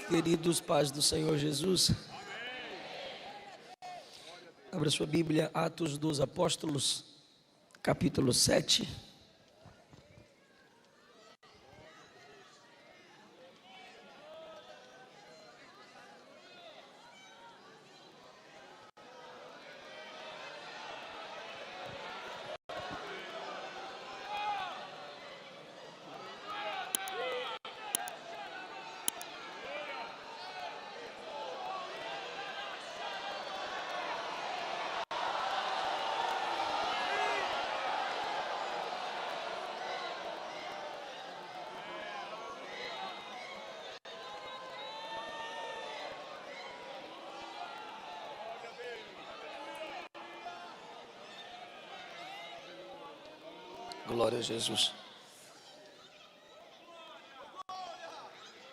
Queridos pais do Senhor Jesus, abra sua Bíblia, Atos dos Apóstolos, capítulo 7. Glória a Jesus.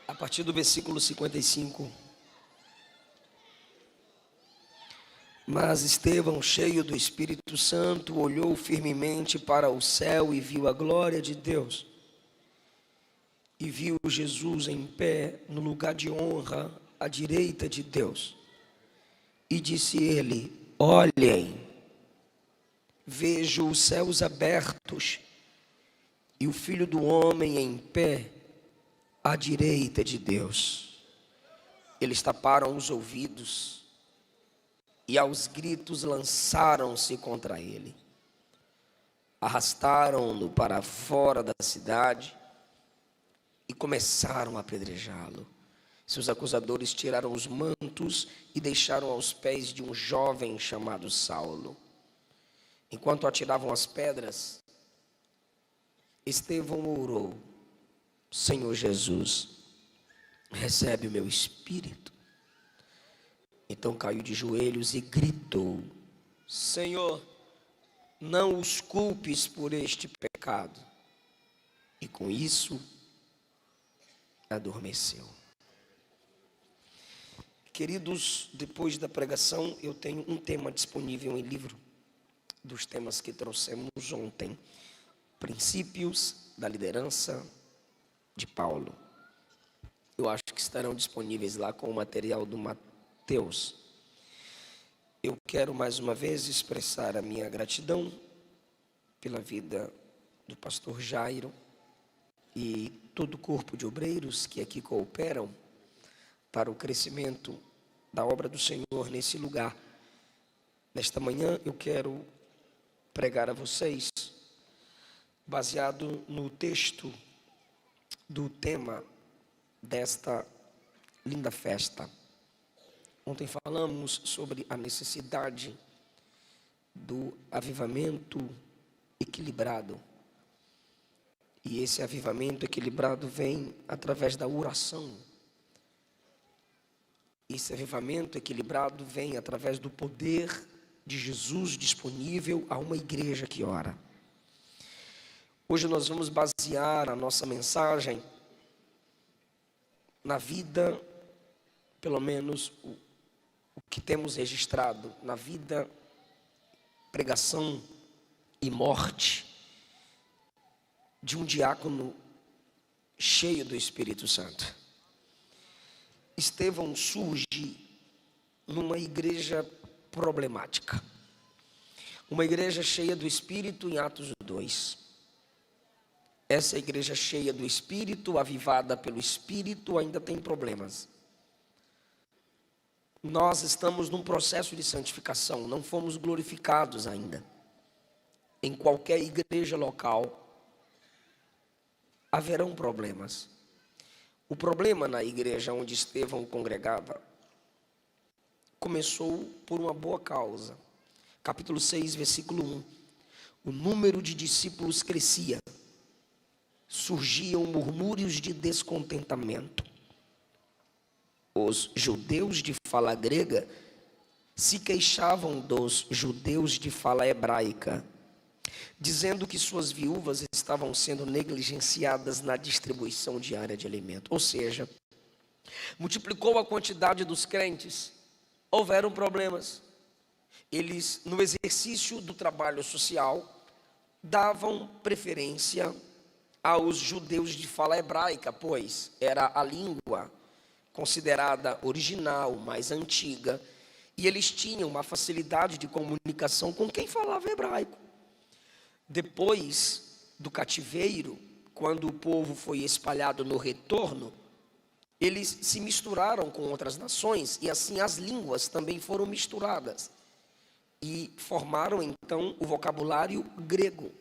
A partir do versículo 55. Mas Estevão, cheio do Espírito Santo, olhou firmemente para o céu e viu a glória de Deus. E viu Jesus em pé no lugar de honra, à direita de Deus. E disse ele: olhem, vejo os céus abertos e o Filho do Homem em pé à direita de Deus. Eles taparam os ouvidos e aos gritos lançaram-se contra ele. Arrastaram-no para fora da cidade e começaram a apedrejá-lo. Seus acusadores tiraram os mantos e deixaram aos pés de um jovem chamado Saulo. Enquanto atiravam as pedras, Estevão orou: Senhor Jesus, recebe o meu espírito. Então caiu de joelhos e gritou: Senhor, não os culpes por este pecado. E com isso, adormeceu. Queridos, depois da pregação, eu tenho um tema disponível em livro, dos temas que trouxemos ontem. Princípios da liderança de Paulo. Eu acho que estarão disponíveis lá com o material do Mateus. Eu quero mais uma vez expressar a minha gratidão pela vida do pastor Jairo e todo o corpo de obreiros que aqui cooperam para o crescimento da obra do Senhor nesse lugar. Nesta manhã eu quero pregar a vocês baseado no texto do tema desta linda festa. Ontem falamos sobre a necessidade do avivamento equilibrado. E esse avivamento equilibrado vem através da oração. Esse avivamento equilibrado vem através do poder de Jesus disponível a uma igreja que ora. Hoje nós vamos basear a nossa mensagem na vida, pelo menos o que temos registrado, na vida, pregação e morte de um diácono cheio do Espírito Santo. Estevão surge numa igreja problemática, uma igreja cheia do Espírito em Atos 2. Essa igreja cheia do Espírito, avivada pelo Espírito, ainda tem problemas. Nós estamos num processo de santificação, não fomos glorificados ainda. Em qualquer igreja local, haverão problemas. O problema na igreja onde Estevão congregava começou por uma boa causa. Capítulo 6, versículo 1. O número de discípulos crescia. Surgiam murmúrios de descontentamento. Os judeus de fala grega se queixavam dos judeus de fala hebraica, dizendo que suas viúvas estavam sendo negligenciadas na distribuição diária de alimento. Ou seja, multiplicou a quantidade dos crentes, houveram problemas. Eles, no exercício do trabalho social, davam preferência aos judeus de fala hebraica, pois era a língua considerada original, mais antiga, e eles tinham uma facilidade de comunicação com quem falava hebraico. Depois do cativeiro, quando o povo foi espalhado no retorno, eles se misturaram com outras nações e assim as línguas também foram misturadas e formaram então o vocabulário grego.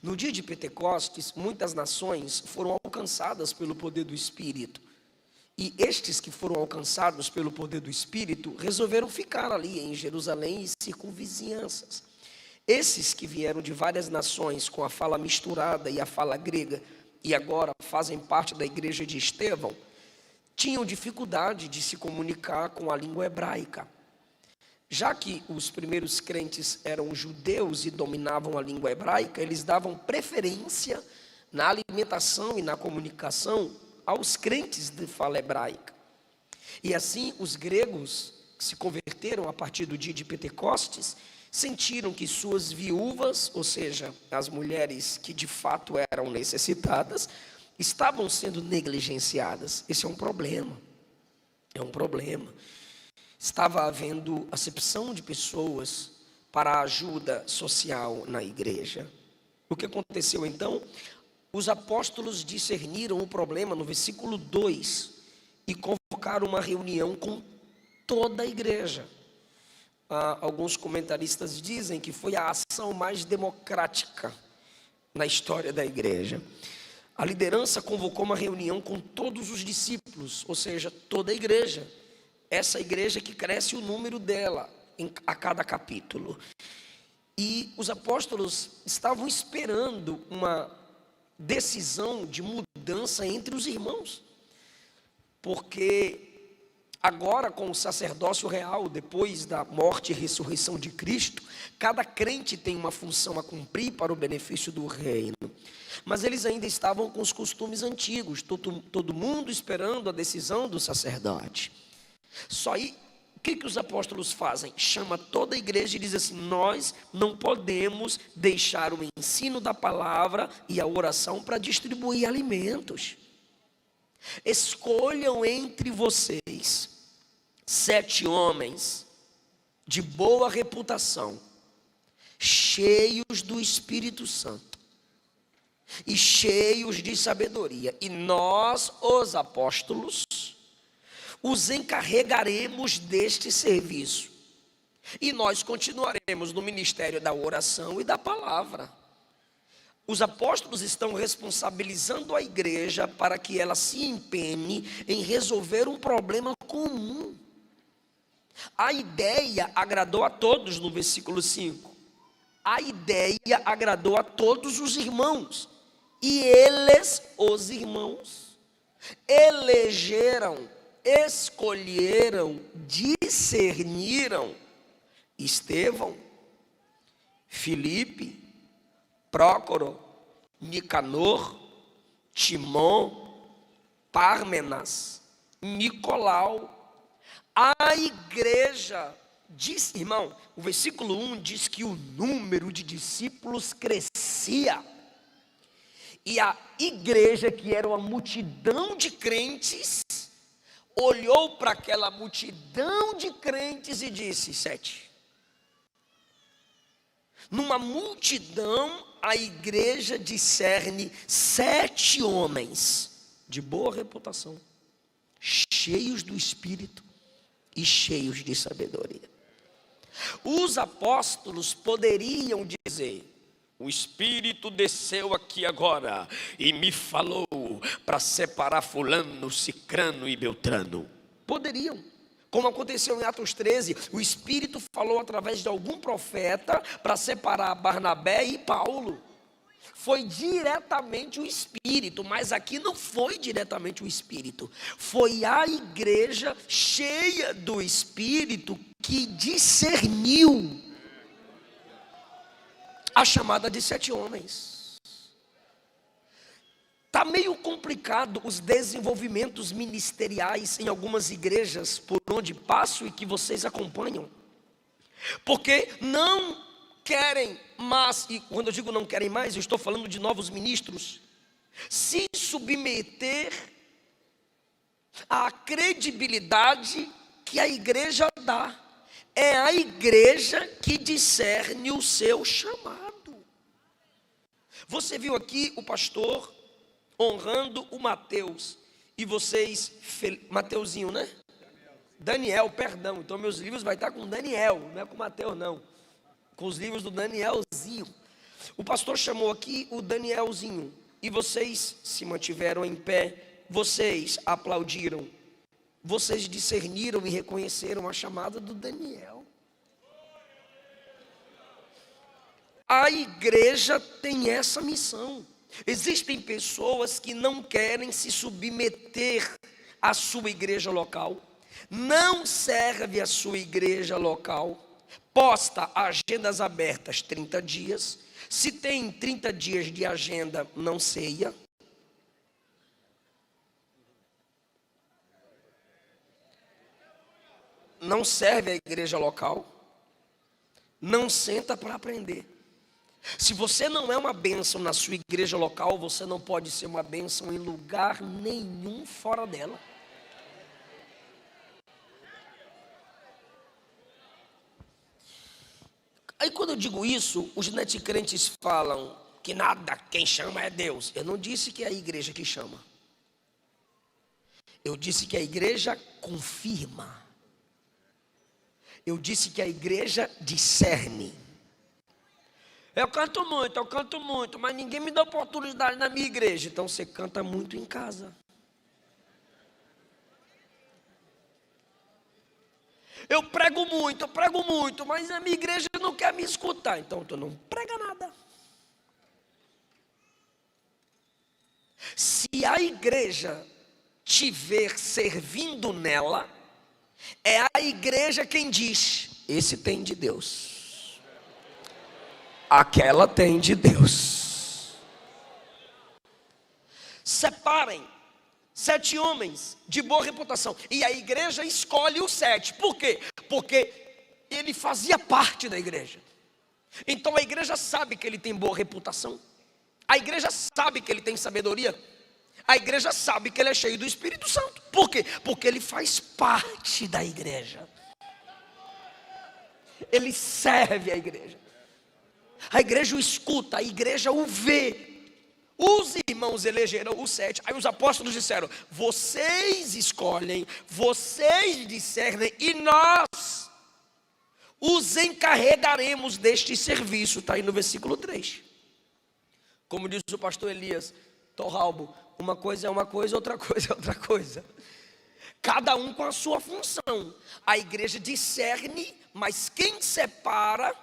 No dia de Pentecostes, muitas nações foram alcançadas pelo poder do Espírito. E estes que foram alcançados pelo poder do Espírito resolveram ficar ali em Jerusalém e circunvizinhanças. Esses que vieram de várias nações com a fala misturada e a fala grega e agora fazem parte da igreja de Estevão, tinham dificuldade de se comunicar com a língua hebraica. Já que os primeiros crentes eram judeus e dominavam a língua hebraica, eles davam preferência na alimentação e na comunicação aos crentes de fala hebraica. E assim os gregos que se converteram a partir do dia de Pentecostes sentiram que suas viúvas, ou seja, as mulheres que de fato eram necessitadas, estavam sendo negligenciadas. Esse é um problema. É um problema. Estava havendo acepção de pessoas para a ajuda social na igreja. O que aconteceu então? Os apóstolos discerniram o problema no versículo 2 e convocaram uma reunião com toda a igreja. Alguns comentaristas dizem que foi a ação mais democrática na história da igreja. A liderança convocou uma reunião com todos os discípulos, ou seja, toda a igreja. Essa igreja que cresce o número dela a cada capítulo. E os apóstolos estavam esperando uma decisão de mudança entre os irmãos. Porque agora, com o sacerdócio real, depois da morte e ressurreição de Cristo, cada crente tem uma função a cumprir para o benefício do reino. Mas eles ainda estavam com os costumes antigos, todo mundo esperando a decisão do sacerdote. Só aí, o que os apóstolos fazem? Chama toda a igreja e diz assim: nós não podemos deixar o ensino da palavra e a oração para distribuir alimentos. Escolham entre vocês 7 homens de boa reputação, cheios do Espírito Santo e cheios de sabedoria, e nós, os apóstolos, os encarregaremos deste serviço, e nós continuaremos no ministério da oração e da palavra. Os apóstolos estão responsabilizando a igreja para que ela se empenhe em resolver um problema comum. A ideia agradou a todos no versículo 5. A ideia agradou a todos os irmãos, e eles, os irmãos, elegeram, escolheram, discerniram Estevão, Filipe, Prócoro, Nicanor, Timon, Pármenas, Nicolau. A igreja diz, irmão, o versículo 1 diz que o número de discípulos crescia. E a igreja, que era uma multidão de crentes, olhou para aquela multidão de crentes e disse: 7. Numa multidão, a igreja discerne 7 homens de boa reputação, cheios do Espírito e cheios de sabedoria. Os apóstolos poderiam dizer: o Espírito desceu aqui agora e me falou para separar fulano, cicrano e beltrano. Poderiam. Como aconteceu em Atos 13, o Espírito falou através de algum profeta para separar Barnabé e Paulo. Foi diretamente o Espírito, mas aqui não foi diretamente o Espírito. Foi a igreja cheia do Espírito que discerniu a chamada de 7 homens. Está meio complicado os desenvolvimentos ministeriais em algumas igrejas por onde passo e que vocês acompanham. Porque não querem mais, e quando eu digo não querem mais, eu estou falando de novos ministros, se submeter A credibilidade que a igreja dá. É a igreja que discerne o seu chamado. Você viu aqui o pastor honrando o Mateus. E vocês, Mateuzinho, né? Daniel, perdão. Então meus livros vai estar com Daniel, não é com Mateus não. Com os livros do Danielzinho. O pastor chamou aqui o Danielzinho. E vocês se mantiveram em pé. Vocês aplaudiram. Vocês discerniram e reconheceram a chamada do Daniel. A igreja tem essa missão. Existem pessoas que não querem se submeter à sua igreja local, não serve a sua igreja local, posta agendas abertas 30 dias, se tem 30 dias de agenda, não ceia. Não serve a igreja local, não senta para aprender. Se você não é uma bênção na sua igreja local, você não pode ser uma bênção em lugar nenhum fora dela. Aí quando eu digo isso, os neticrentes falam que nada, quem chama é Deus. Eu não disse que é a igreja que chama. Eu disse que a igreja confirma. Eu disse que a igreja discerne. Eu canto muito, mas ninguém me dá oportunidade na minha igreja. Então você canta muito em casa. Eu prego muito, mas a minha igreja não quer me escutar. Então tu não prega nada. Se a igreja te ver servindo nela, é a igreja quem diz: esse tem de Deus. Aquela tem de Deus. Separem 7 homens de boa reputação. E a igreja escolhe os 7. Por quê? Porque ele fazia parte da igreja. Então a igreja sabe que ele tem boa reputação. A igreja sabe que ele tem sabedoria. A igreja sabe que ele é cheio do Espírito Santo. Por quê? Porque ele faz parte da igreja. Ele serve a igreja. A igreja o escuta, a igreja o vê. Os irmãos elegeram os 7. Aí os apóstolos disseram: vocês escolhem, vocês discernem, e nós os encarregaremos deste serviço. Está aí no versículo 3. Como diz o pastor Elias Torralbo, uma coisa é uma coisa, outra coisa é outra coisa. Cada um com a sua função. A igreja discerne, mas quem separa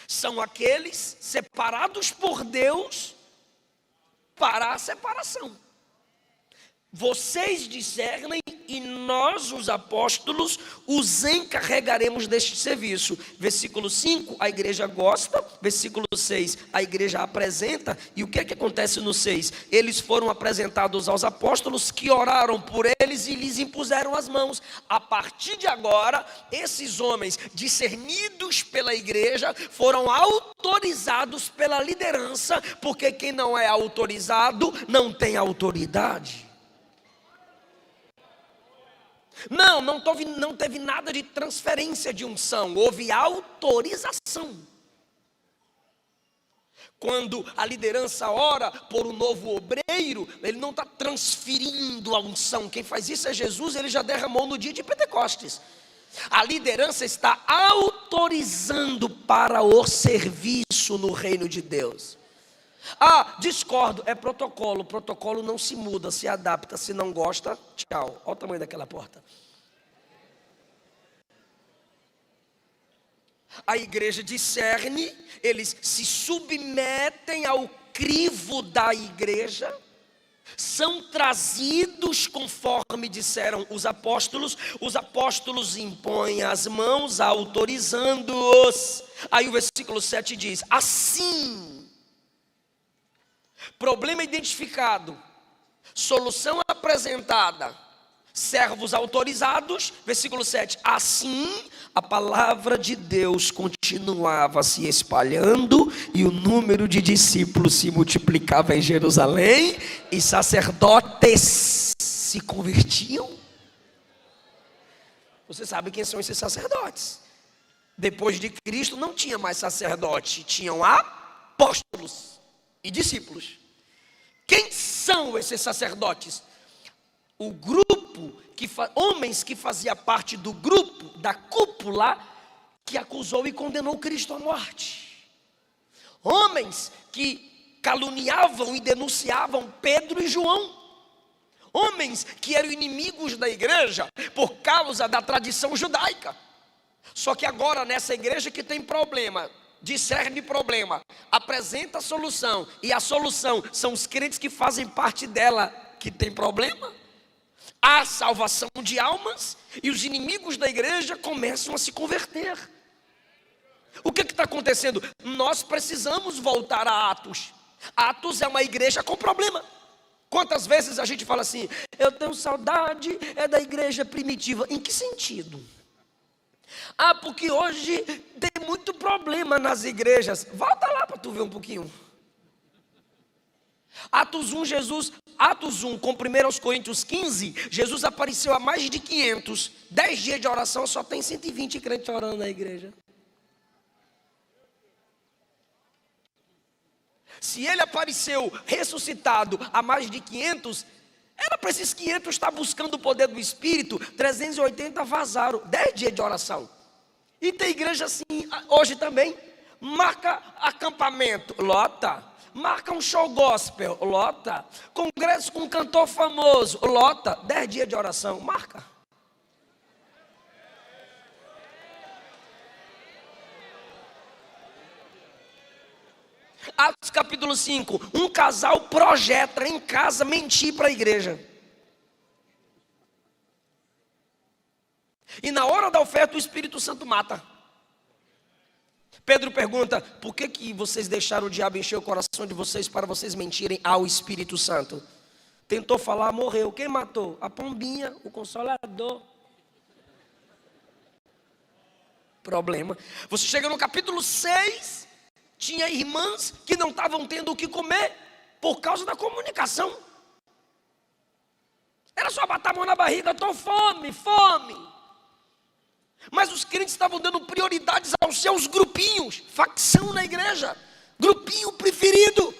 são aqueles separados por Deus para a separação. Vocês discernem e nós, os apóstolos, os encarregaremos deste serviço. Versículo 5, a igreja gosta. Versículo 6, a igreja apresenta. E o que é que acontece no 6? Eles foram apresentados aos apóstolos, que oraram por eles e lhes impuseram as mãos. A partir de agora, esses homens discernidos pela igreja foram autorizados pela liderança, porque quem não é autorizado não tem autoridade. Não teve nada de transferência de unção, houve autorização. Quando a liderança ora por um novo obreiro, ele não está transferindo a unção. Quem faz isso é Jesus, ele já derramou no dia de Pentecostes. A liderança está autorizando para o serviço no reino de Deus. Ah, discordo, é protocolo. Protocolo não se muda, se adapta. Se não gosta, tchau. Olha o tamanho daquela porta. A igreja discerne, eles se submetem ao crivo da igreja, são trazidos conforme disseram os apóstolos impõem as mãos, autorizando-os. Aí o versículo 7 diz: assim, problema identificado, solução apresentada, servos autorizados. Versículo 7, assim a palavra de Deus continuava se espalhando e o número de discípulos se multiplicava em Jerusalém, e sacerdotes se convertiam. Você sabe quem são esses sacerdotes? Depois de Cristo não tinha mais sacerdote, tinham apóstolos e discípulos. Quem são esses sacerdotes? O grupo, homens que fazia parte do grupo, da cúpula, que acusou e condenou Cristo à morte. Homens que caluniavam e denunciavam Pedro e João. Homens que eram inimigos da igreja por causa da tradição judaica. Só que agora nessa igreja que tem problema, discerne problema, apresenta a solução, e a solução são os crentes que fazem parte dela que tem problema. Há salvação de almas e os inimigos da igreja começam a se converter. O que está acontecendo? Nós precisamos voltar a Atos. Atos é uma igreja com problema. Quantas vezes a gente fala assim, eu tenho saudade da igreja primitiva. Em que sentido? Porque hoje tem muito problema nas igrejas. Volta lá para tu ver um pouquinho. Atos 1 com 1 Coríntios 15, Jesus apareceu a mais de 500. 10 dias de oração, só tem 120 crentes orando na igreja. Se ele apareceu ressuscitado a mais de 500, era para esses 500 estar buscando o poder do Espírito. 380 vazaram, 10 dias de oração. E tem igreja assim, hoje também. Marca acampamento, lota. Marca um show gospel, lota. Congresso com um cantor famoso, lota. 10 dias de oração, marca. Atos capítulo 5, um casal projeta em casa mentir para a igreja. E na hora da oferta o Espírito Santo mata. Pedro pergunta, por que vocês deixaram o diabo encher o coração de vocês para vocês mentirem ao Espírito Santo? Tentou falar, morreu. Quem matou? A pombinha, o consolador. Problema. Você chega no capítulo 6, tinha irmãs que não estavam tendo o que comer por causa da comunicação. Era só botar a mão na barriga, estou fome. Mas os crentes estavam dando prioridades aos seus grupinhos, facção na igreja, grupinho preferido.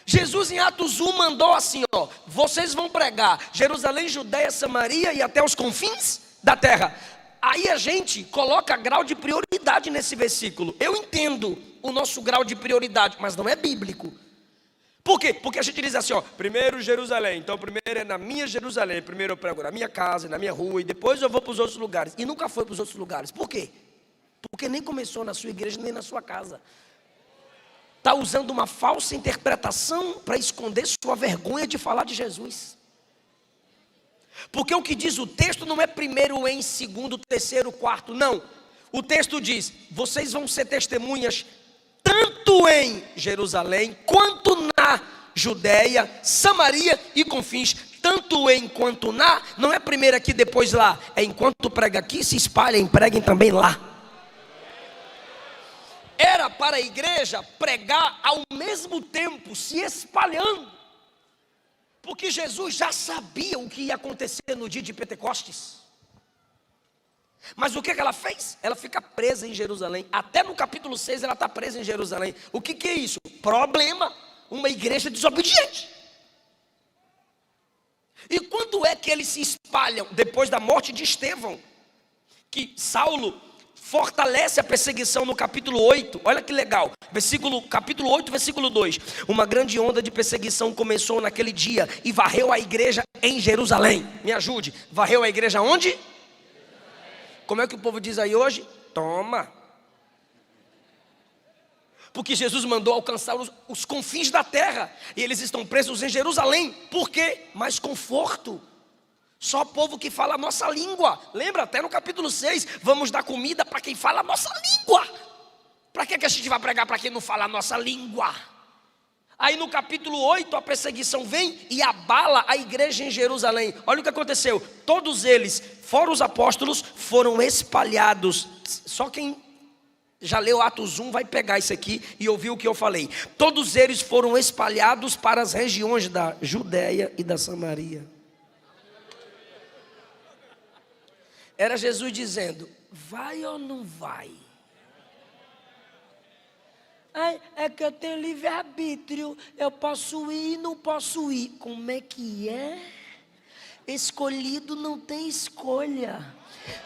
Jesus em Atos 1 mandou assim, vocês vão pregar Jerusalém, Judeia, Samaria e até os confins da terra. Aí a gente coloca grau de prioridade nesse versículo. Eu entendo o nosso grau de prioridade, mas não é bíblico. Por quê? Porque a gente diz assim, primeiro Jerusalém, então primeiro é na minha Jerusalém, primeiro eu prego na minha casa, na minha rua, e depois eu vou para os outros lugares. E nunca foi para os outros lugares. Por quê? Porque nem começou na sua igreja, nem na sua casa. Está usando uma falsa interpretação para esconder sua vergonha de falar de Jesus. Porque o que diz o texto não é primeiro em, segundo, terceiro, quarto, não. O texto diz, vocês vão ser testemunhas tanto em Jerusalém, quanto na Judeia, Samaria e confins, tanto em quanto na, não é primeiro aqui, depois lá, é enquanto prega aqui, se espalhem, preguem também lá. Era para a igreja pregar ao mesmo tempo, se espalhando, porque Jesus já sabia o que ia acontecer no dia de Pentecostes. Mas o que ela fez? Ela fica presa em Jerusalém. Até no capítulo 6 ela está presa em Jerusalém. O que é isso? Problema. Uma igreja desobediente. E quando é que eles se espalham? Depois da morte de Estevão. Que Saulo fortalece a perseguição no capítulo 8. Olha que legal. Capítulo 8, versículo 2. Uma grande onda de perseguição começou naquele dia e varreu a igreja em Jerusalém. Me ajude. Varreu a igreja onde? Como é que o povo diz aí hoje? Toma. Porque Jesus mandou alcançar os confins da terra. E eles estão presos em Jerusalém. Por quê? Mais conforto. Só povo que fala a nossa língua. Lembra? Até no capítulo 6. Vamos dar comida para quem fala a nossa língua. Para que a gente vai pregar para quem não fala a nossa língua? Aí no capítulo 8 a perseguição vem e abala a igreja em Jerusalém. Olha o que aconteceu. Todos eles, fora os apóstolos, foram espalhados. Só quem Já leu Atos 1, vai pegar isso aqui e ouvir o que eu falei. Todos eles foram espalhados para as regiões da Judéia e da Samaria. Era Jesus dizendo: vai ou não vai? Ai, é que eu tenho livre-arbítrio, eu posso ir e não posso ir. Como é que é? Escolhido não tem escolha,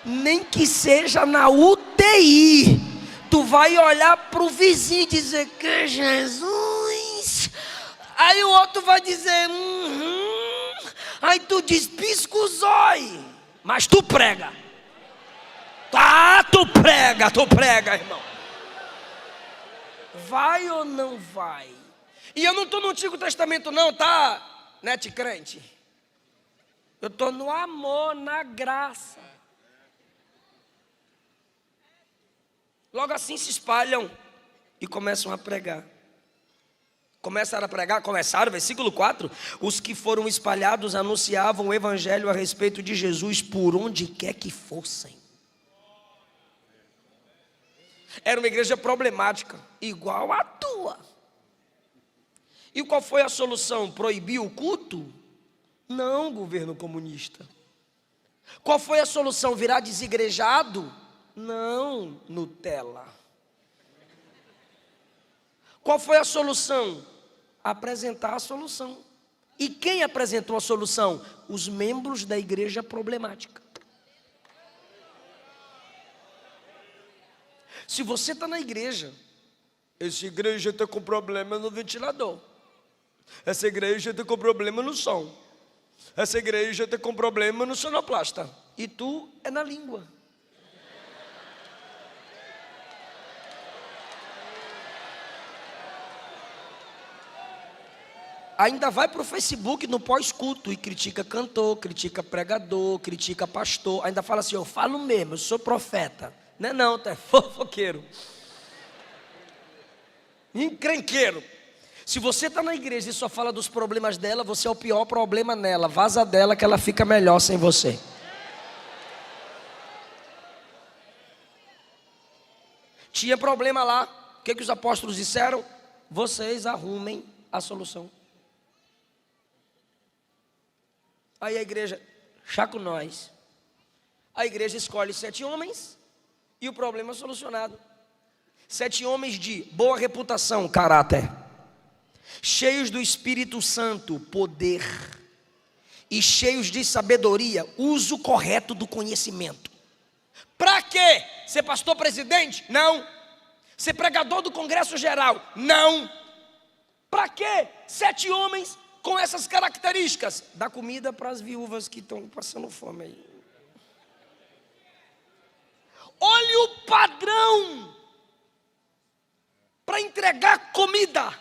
nem que seja na UTI. Tu vai olhar para o vizinho e dizer que Jesus. Aí o outro vai dizer Aí tu diz, pisca o zóio. Mas tu prega. Ah, tu prega, irmão. Vai ou não vai? E eu não estou no Antigo Testamento não, tá? Nete crente. Eu estou no amor, na graça. Logo assim se espalham e começam a pregar. Começaram, versículo 4. Os que foram espalhados anunciavam o evangelho a respeito de Jesus por onde quer que fossem. Era uma igreja problemática, igual a tua. E qual foi a solução? Proibir o culto? Não, governo comunista. Qual foi a solução? Virar desigrejado? Não, Nutella. Qual foi a solução? Apresentar a solução. E quem apresentou a solução? Os membros da igreja problemática. Se você está na igreja, essa igreja está com problema no ventilador. Essa igreja está com problema no som. Essa igreja está com problema no sonoplasta. E tu é na língua. Ainda vai para o Facebook no pós-culto e critica cantor, critica pregador, critica pastor. Ainda fala assim, eu falo mesmo, eu sou profeta. Não, tu é fofoqueiro. Encrenqueiro. Se você está na igreja e só fala dos problemas dela, você é o pior problema nela. Vaza dela que ela fica melhor sem você. Tinha problema lá. O que os apóstolos disseram? Vocês arrumem a solução. Aí a igreja, chá com nós. A igreja escolhe 7 homens e o problema é solucionado. 7 homens de boa reputação, caráter, cheios do Espírito Santo, poder, e cheios de sabedoria, uso correto do conhecimento. Para quê? Ser pastor presidente? Não. Ser pregador do Congresso Geral? Não. Para quê? 7 homens com essas características. Dá comida para as viúvas que estão passando fome aí. Olhe o padrão para entregar comida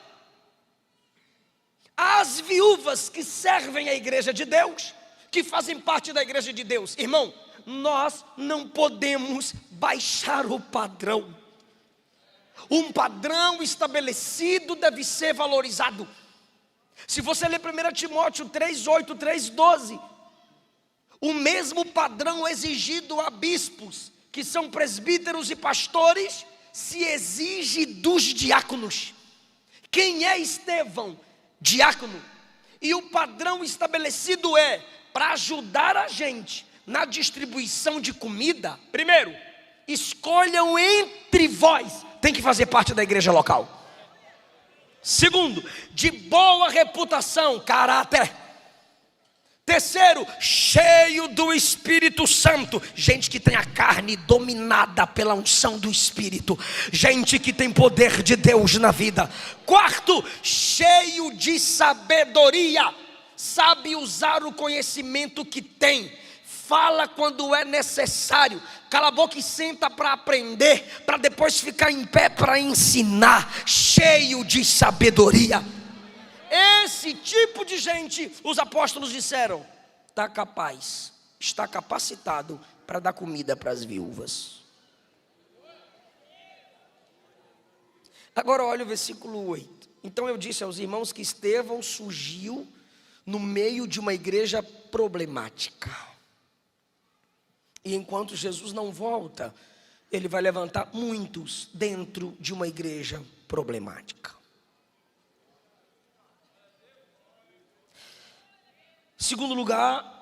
às viúvas que servem a igreja de Deus, que fazem parte da igreja de Deus. Irmão, nós não podemos baixar o padrão. Um padrão estabelecido deve ser valorizado. Se você ler 1 Timóteo 3:8, 3:12, o mesmo padrão exigido a bispos, que são presbíteros e pastores, se exige dos diáconos. Quem é Estevão? Diácono. E o padrão estabelecido é, para ajudar a gente na distribuição de comida, primeiro, escolham entre vós, tem que fazer parte da igreja local. Segundo, de boa reputação, caráter. Terceiro, cheio do Espírito Santo. Gente que tem a carne dominada pela unção do Espírito. Gente que tem poder de Deus na vida. Quarto, cheio de sabedoria. Sabe usar o conhecimento que tem. Fala quando é necessário. Cala a boca e senta para aprender, para depois ficar em pé para ensinar. Cheio de sabedoria. Esse tipo de gente, os apóstolos disseram, está capaz, está capacitado para dar comida para as viúvas. Agora olha o versículo 8. Então eu disse aos irmãos que Estevão surgiu no meio de uma igreja problemática. E enquanto Jesus não volta, ele vai levantar muitos dentro de uma igreja problemática. Segundo lugar,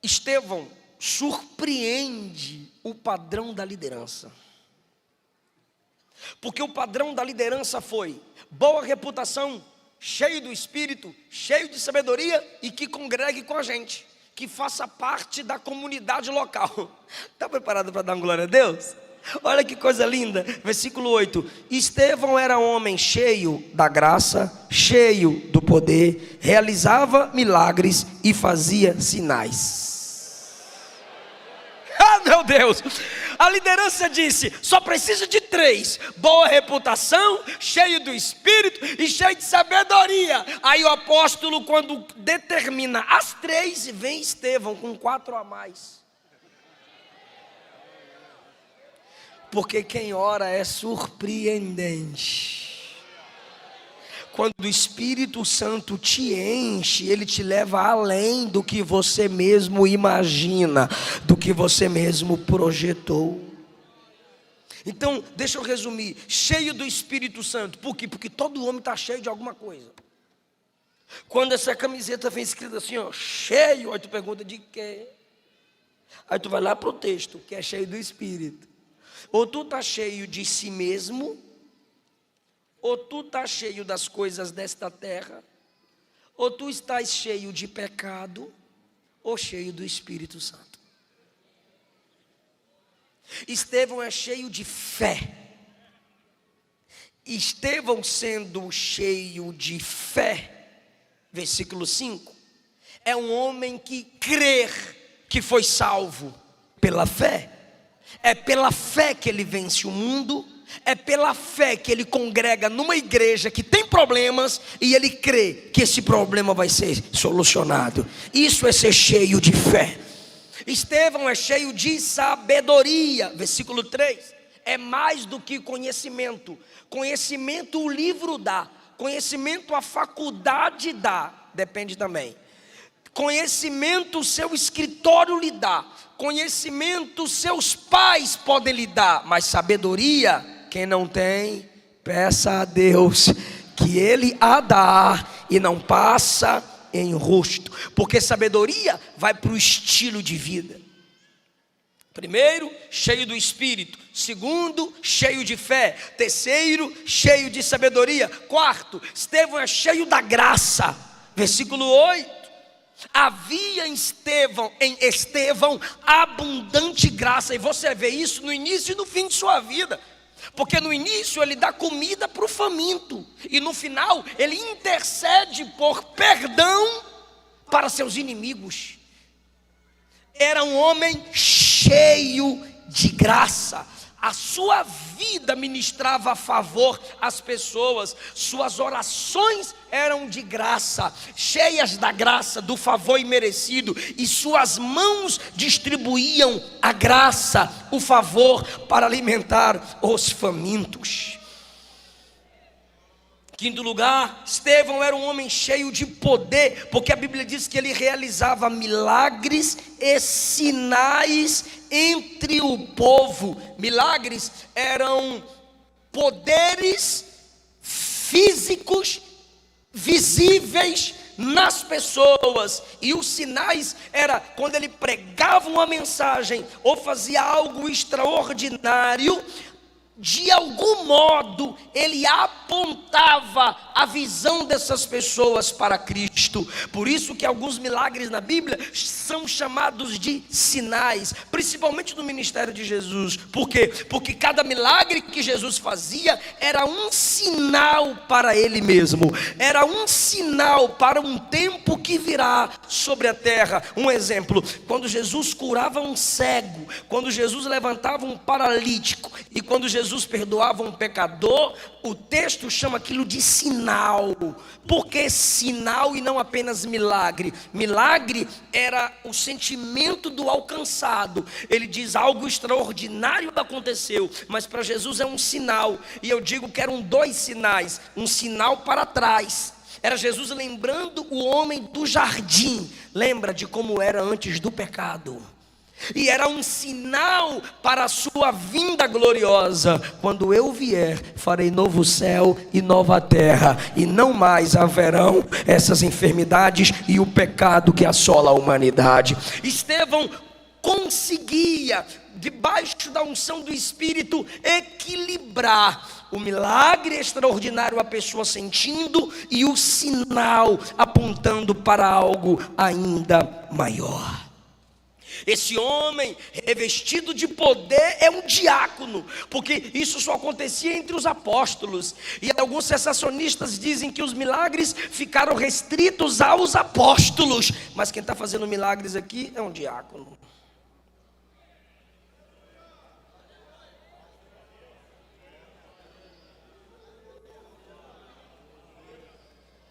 Estevão surpreende o padrão da liderança. Porque o padrão da liderança foi boa reputação, cheio do Espírito, cheio de sabedoria e que congregue com a gente, que faça parte da comunidade local. Está preparado para dar uma glória a Deus? Olha que coisa linda, versículo 8: Estevão era homem cheio da graça, cheio do poder, realizava milagres e fazia sinais. Ah, meu Deus! A liderança disse: só precisa de 3: boa reputação, cheio do Espírito e cheio de sabedoria. Aí o apóstolo, quando determina as 3, vem Estevão com 4 a mais. Porque quem ora é surpreendente. Quando o Espírito Santo te enche, ele te leva além do que você mesmo imagina, do que você mesmo projetou. Então, deixa eu resumir: cheio do Espírito Santo. Por quê? Porque todo homem está cheio de alguma coisa. Quando essa camiseta vem escrita assim, ó, cheio, aí tu pergunta de quê? Aí tu vai lá para o texto, que é cheio do Espírito. Ou tu está cheio de si mesmo, ou tu está cheio das coisas desta terra, ou tu estás cheio de pecado, ou cheio do Espírito Santo. Estevão é cheio de fé. Estevão, sendo cheio de fé, versículo 5, é um homem que crê que foi salvo pela fé. É pela fé que ele vence o mundo. É pela fé que ele congrega numa igreja que tem problemas e ele crê que esse problema vai ser solucionado. Isso é ser cheio de fé. Estevão é cheio de sabedoria. Versículo 3: é mais do que conhecimento. Conhecimento o livro dá, conhecimento a faculdade dá, depende também. Conhecimento o seu escritório lhe dá, conhecimento seus pais podem lhe dar, mas sabedoria, quem não tem, peça a Deus que Ele a dá e não passa em rosto. Porque sabedoria vai para o estilo de vida. Primeiro, cheio do Espírito. Segundo, cheio de fé. Terceiro, cheio de sabedoria. Quarto, Estevão é cheio da graça. Versículo 8: havia em Estevão abundante graça. E você vê isso no início e no fim de sua vida. Porque no início ele dá comida para o faminto, e no final ele intercede por perdão para seus inimigos. Era um homem cheio de graça. A sua vida ministrava a favor às pessoas. Suas orações eram de graça, cheias da graça, do favor imerecido. E suas mãos distribuíam a graça, o favor, para alimentar os famintos. Quinto lugar, Estevão era um homem cheio de poder, porque a Bíblia diz que ele realizava milagres e sinais entre o povo. Milagres eram poderes físicos visíveis nas pessoas, e os sinais era quando ele pregava uma mensagem ou fazia algo extraordinário. De algum modo ele apontava a visão dessas pessoas para Cristo. Por isso que alguns milagres na Bíblia são chamados de sinais, principalmente no ministério de Jesus. Por quê? Porque cada milagre que Jesus fazia era um sinal para ele mesmo, era um sinal para um tempo que virá sobre a terra. Um exemplo: quando Jesus curava um cego, quando Jesus levantava um paralítico, e quando Jesus perdoava um pecador, o texto chama aquilo de sinal. Por que sinal e não apenas milagre? Milagre era o sentimento do alcançado. Ele diz: algo extraordinário aconteceu, mas para Jesus é um sinal. E eu digo que eram 2 sinais. Um sinal para trás, era Jesus lembrando o homem do jardim. Lembra de como era antes do pecado. E era um sinal para a sua vinda gloriosa. Quando eu vier, farei novo céu e nova terra, e não mais haverão essas enfermidades e o pecado que assola a humanidade. Estevão conseguia, debaixo da unção do Espírito, equilibrar o milagre extraordinário, a pessoa sentindo, e o sinal apontando para algo ainda maior. Esse homem revestido de poder é um diácono, porque isso só acontecia entre os apóstolos. E alguns sensacionistas dizem que os milagres ficaram restritos aos apóstolos, mas quem está fazendo milagres aqui é um diácono.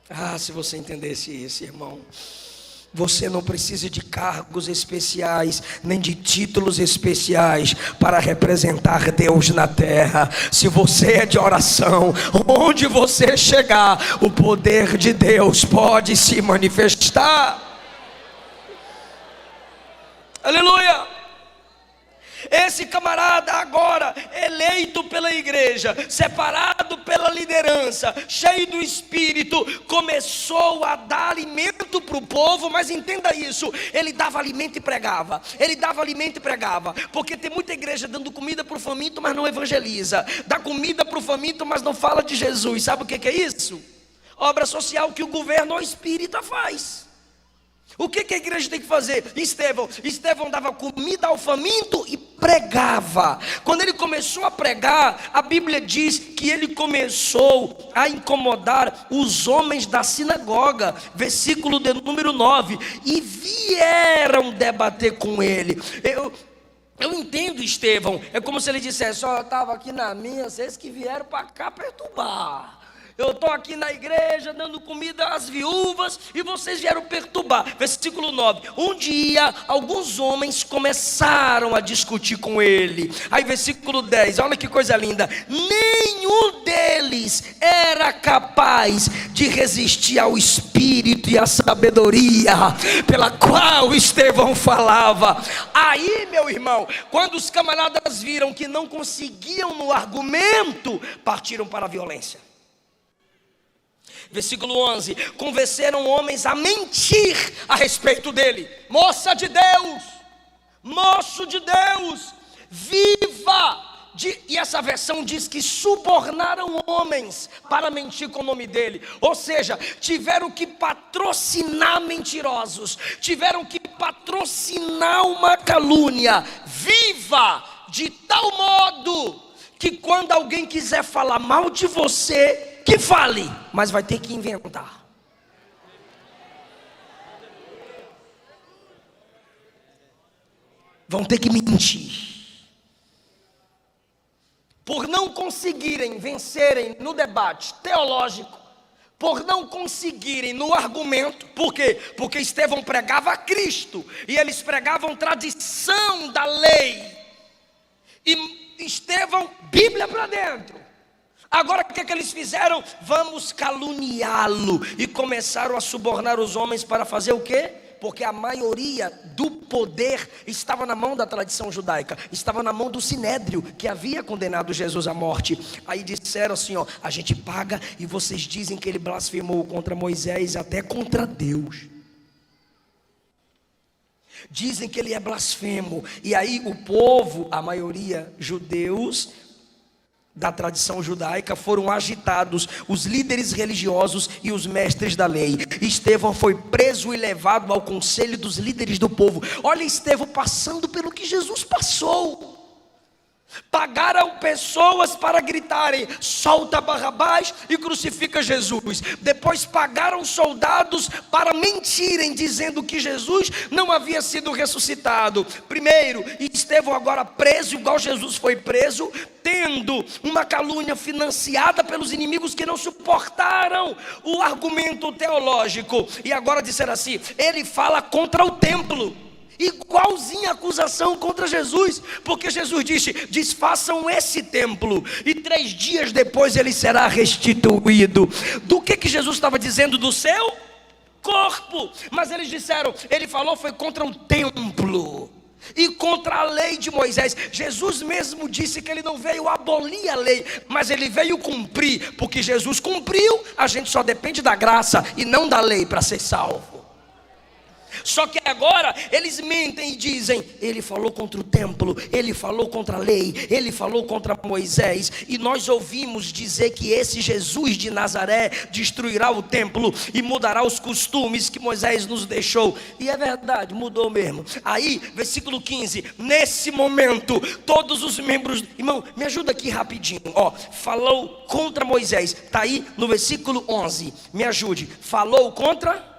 Ah, se você entendesse isso, irmão. Você não precisa de cargos especiais, nem de títulos especiais para representar Deus na terra. Se você é de oração, onde você chegar, o poder de Deus pode se manifestar. Aleluia! Esse camarada agora, eleito pela igreja, separado pela liderança, cheio do Espírito, começou a dar alimento para o povo. Mas entenda isso, ele dava alimento e pregava. Ele dava alimento e pregava. Porque tem muita igreja dando comida para o faminto, mas não evangeliza. Dá comida para o faminto, mas não fala de Jesus. Sabe o que é isso? Obra social que o governo espírita faz. O que a igreja tem que fazer? Estevão dava comida ao faminto e pregava. Quando ele começou a pregar, a Bíblia diz que ele começou a incomodar os homens da sinagoga. Versículo de número 9. E vieram debater com ele. Eu entendo Estevão. É como se ele dissesse: eu estava aqui na minha, vocês que vieram para cá perturbar. Eu estou aqui na igreja dando comida às viúvas e vocês vieram perturbar. Versículo 9. Um dia alguns homens começaram a discutir com ele. Aí versículo 10, olha que coisa linda. Nenhum deles era capaz de resistir ao espírito e à sabedoria pela qual Estevão falava. Aí, meu irmão, quando os camaradas viram que não conseguiam no argumento, partiram para a violência. Versículo 11, convenceram homens a mentir a respeito dele. Moça de Deus, moço de Deus, viva! E essa versão diz que subornaram homens para mentir com o nome dele. Ou seja, tiveram que patrocinar mentirosos, tiveram que patrocinar uma calúnia viva, de tal modo que quando alguém quiser falar mal de você, que fale, mas vai ter que inventar. Vão ter que mentir. Por não conseguirem vencerem no debate teológico, por não conseguirem no argumento. Por quê? Porque Estevão pregava a Cristo, e eles pregavam tradição da lei, e Estevão, Bíblia para dentro. Agora o que eles fizeram? Vamos caluniá-lo. E começaram a subornar os homens para fazer o quê? Porque a maioria do poder estava na mão da tradição judaica, estava na mão do sinédrio, que havia condenado Jesus à morte. Aí disseram assim: ó, a gente paga e vocês dizem que ele blasfemou contra Moisés, até contra Deus. Dizem que ele é blasfemo. E aí o povo, a maioria judeus da tradição judaica, foram agitados, os líderes religiosos e os mestres da lei. Estevão foi preso e levado ao conselho dos líderes do povo. Olha Estevão passando pelo que Jesus passou. Pagaram pessoas para gritarem: solta Barrabás e crucifica Jesus. Depois pagaram soldados para mentirem, dizendo que Jesus não havia sido ressuscitado. Primeiro, Estevão agora preso, igual Jesus foi preso, tendo uma calúnia financiada pelos inimigos que não suportaram o argumento teológico. E agora disseram assim: ele fala contra o templo. Igualzinha a acusação contra Jesus, porque Jesus disse: desfaçam esse templo e 3 dias depois ele será restituído. Do que Jesus estava dizendo? Do seu corpo. Mas eles disseram, ele falou foi contra um templo. e contra a lei de Moisés. Jesus mesmo disse que ele não veio abolir a lei, mas ele veio cumprir, porque Jesus cumpriu. A gente só depende da graça e não da lei para ser salvo. Só que agora eles mentem e dizem: ele falou contra o templo, ele falou contra a lei, ele falou contra Moisés. E nós ouvimos dizer que esse Jesus de Nazaré destruirá o templo e mudará os costumes que Moisés nos deixou. E é verdade, mudou mesmo. Aí, versículo 15: nesse momento, todos os membros, irmão, me ajuda aqui rapidinho, ó. Falou contra Moisés, está aí no versículo 11, me ajude. Falou contra...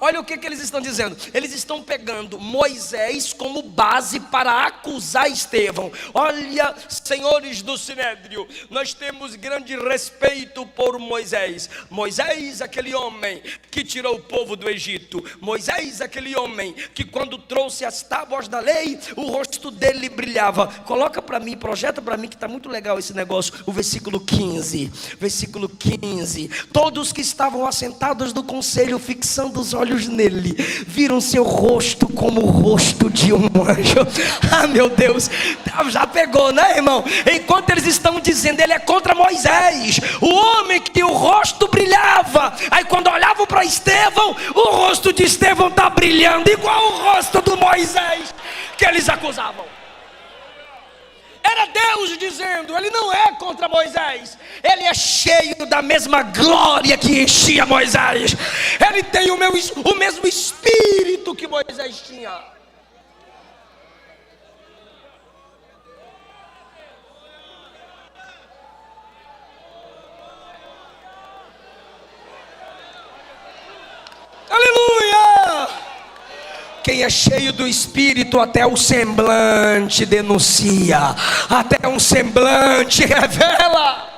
Olha o que eles estão dizendo. Eles estão pegando Moisés como base para acusar Estevão. Olha, senhores do Sinédrio, nós temos grande respeito por Moisés. Moisés, aquele homem que tirou o povo do Egito. Moisés, aquele homem que quando trouxe as tábuas da lei, o rosto dele brilhava. Coloca para mim, projeta para mim, que está muito legal esse negócio. O versículo 15. Versículo 15. Todos que estavam assentados no conselho, fixando os olhos nele, viram seu rosto como o rosto de um anjo. Ah, meu Deus, já pegou, né, irmão? Enquanto eles estão dizendo, ele é contra Moisés, o homem que o rosto brilhava. Aí quando olhavam para Estevão, o rosto de Estevão está brilhando igual o rosto do Moisés que eles acusavam. Era Deus dizendo: ele não é contra Moisés, ele é cheio da mesma glória que enchia Moisés, ele tem o mesmo espírito que Moisés tinha. Aleluia! Quem é cheio do Espírito, até o semblante denuncia, até um semblante revela.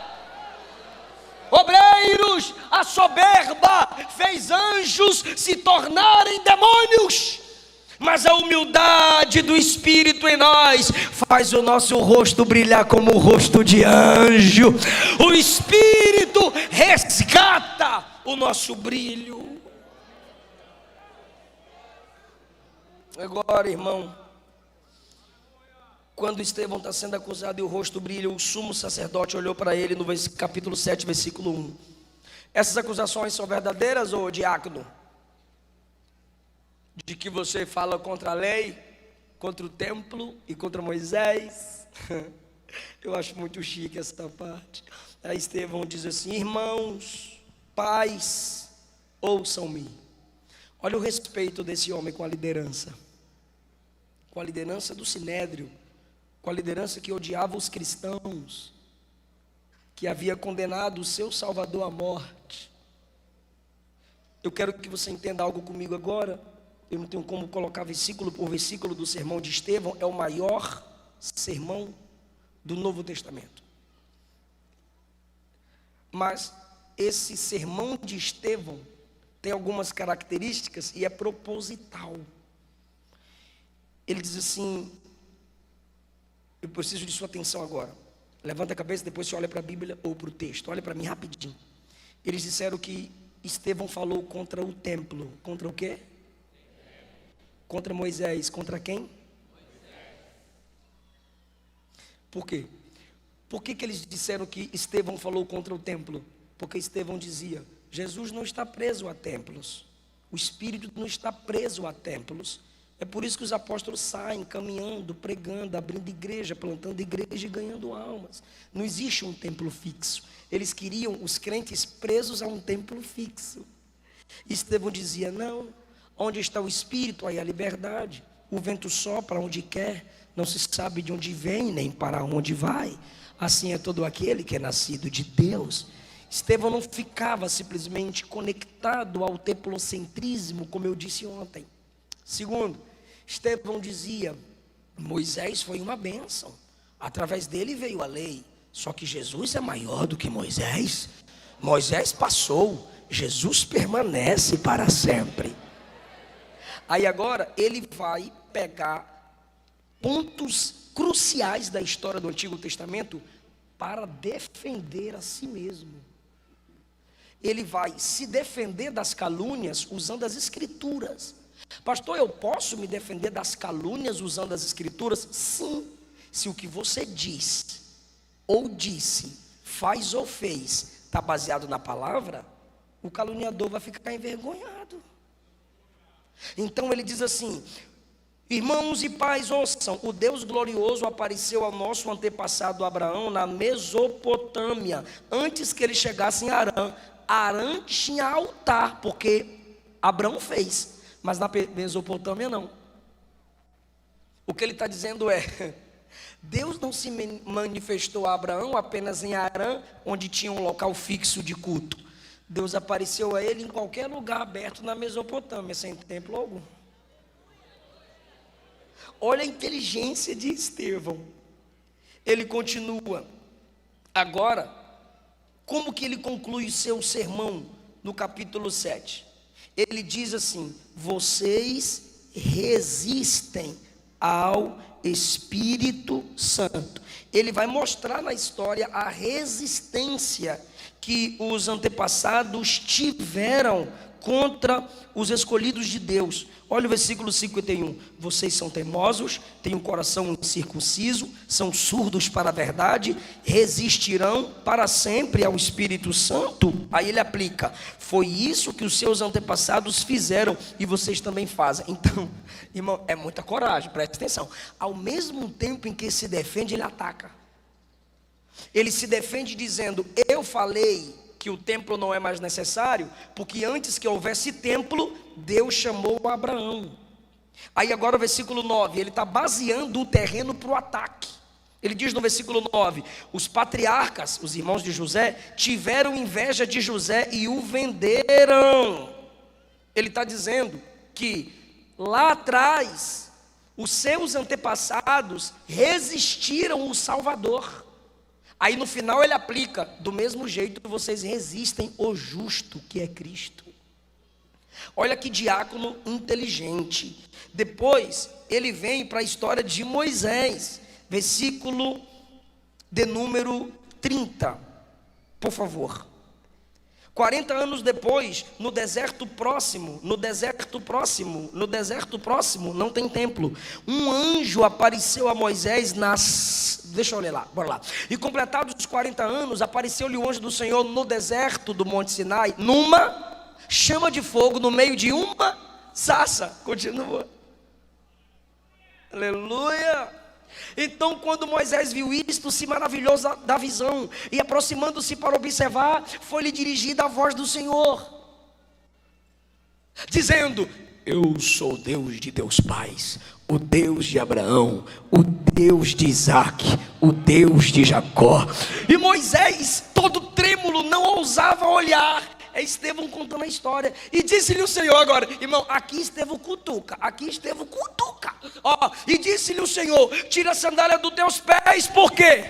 Obreiros, a soberba fez anjos se tornarem demônios, mas a humildade do Espírito em nós faz o nosso rosto brilhar como o rosto de anjo. O Espírito resgata o nosso brilho. Agora, irmão, quando Estevão está sendo acusado e o rosto brilha, o sumo sacerdote olhou para ele no capítulo 7, versículo 1. Essas acusações são verdadeiras, ô diácono? De que você fala contra a lei, contra o templo e contra Moisés? Eu acho muito chique essa parte. Aí Estevão diz assim: irmãos, pais, ouçam-me. Olha o respeito desse homem com a liderança do Sinédrio, com a liderança que odiava os cristãos, que havia condenado o seu Salvador à morte. Eu quero que você entenda algo comigo agora. Eu não tenho como colocar versículo por versículo do sermão de Estevão. É o maior sermão do Novo Testamento. Mas esse sermão de Estevão tem algumas características e é proposital. Ele diz assim: eu preciso de sua atenção agora. Levanta a cabeça, depois você olha para a Bíblia ou para o texto. Olha para mim rapidinho. Eles disseram que Estevão falou contra o templo. Contra o quê? Contra Moisés. Contra quem? Por quê? Por que eles disseram que Estevão falou contra o templo? Porque Estevão dizia: Jesus não está preso a templos, o Espírito não está preso a templos. É por isso que os apóstolos saem caminhando, pregando, abrindo igreja, plantando igreja e ganhando almas. Não existe um templo fixo. Eles queriam os crentes presos a um templo fixo. Estevão dizia: não, onde está o Espírito, aí a liberdade. O vento sopra onde quer, não se sabe de onde vem nem para onde vai. Assim é todo aquele que é nascido de Deus. Estevão não ficava simplesmente conectado ao teplocentrismo, como eu disse ontem. Segundo, Estevão dizia: Moisés foi uma bênção, através dele veio a lei, só que Jesus é maior do que Moisés. Moisés passou, Jesus permanece para sempre. Aí agora ele vai pegar pontos cruciais da história do Antigo Testamento para defender a si mesmo. Ele vai se defender das calúnias usando as escrituras. Pastor, eu posso me defender das calúnias usando as escrituras? Sim, se o que você diz ou disse, faz ou fez, está baseado na palavra, o caluniador vai ficar envergonhado. Então ele diz assim: irmãos e pais, ouçam, o Deus glorioso apareceu ao nosso antepassado Abraão na Mesopotâmia, antes que ele chegasse em Harã. Harã tinha altar, porque Abraão fez, mas na Mesopotâmia não. O que ele está dizendo é: Deus não se manifestou a Abraão apenas em Harã, onde tinha um local fixo de culto. Deus apareceu a ele em qualquer lugar aberto na Mesopotâmia, sem templo algum. Olha a inteligência de Estevão. Ele continua. Agora, como que ele conclui seu sermão no capítulo 7? Ele diz assim: vocês resistem ao Espírito Santo. Ele vai mostrar na história a resistência que os antepassados tiveram contra os escolhidos de Deus. Olha o versículo 51. Vocês são teimosos, têm um coração incircunciso, são surdos para a verdade, resistirão para sempre ao Espírito Santo. Aí ele aplica: foi isso que os seus antepassados fizeram e vocês também fazem. Então, irmão, é muita coragem, preste atenção. Ao mesmo tempo em que se defende, ele ataca. Ele se defende dizendo: eu falei que o templo não é mais necessário, porque antes que houvesse templo, Deus chamou Abraão. Aí agora o versículo 9, ele está baseando o terreno para o ataque. Ele diz no versículo 9: os patriarcas, os irmãos de José, tiveram inveja de José e o venderam. Ele está dizendo que lá atrás, os seus antepassados resistiram ao Salvador. Aí no final ele aplica: do mesmo jeito vocês resistem o justo, que é Cristo. Olha que diácono inteligente. Depois ele vem para a história de Moisés, versículo de número 30, por favor. 40 anos depois, no deserto próximo, não tem templo. Um anjo apareceu a Moisés deixa eu ler lá, bora lá. E completados os 40 anos, apareceu-lhe o anjo do Senhor no deserto do Monte Sinai, numa chama de fogo, no meio de uma sarça. Continua. Aleluia. Então, quando Moisés viu isto, se maravilhou da visão, e aproximando-se para observar, foi-lhe dirigida a voz do Senhor, dizendo: eu sou o Deus de teus pais, o Deus de Abraão, o Deus de Isaac, o Deus de Jacó. E Moisés, todo trêmulo, não ousava olhar. É Estevão contando a história. E disse-lhe o Senhor, agora, irmão, aqui Estevão cutuca. Ó, e disse-lhe o Senhor: tira a sandália dos teus pés, porque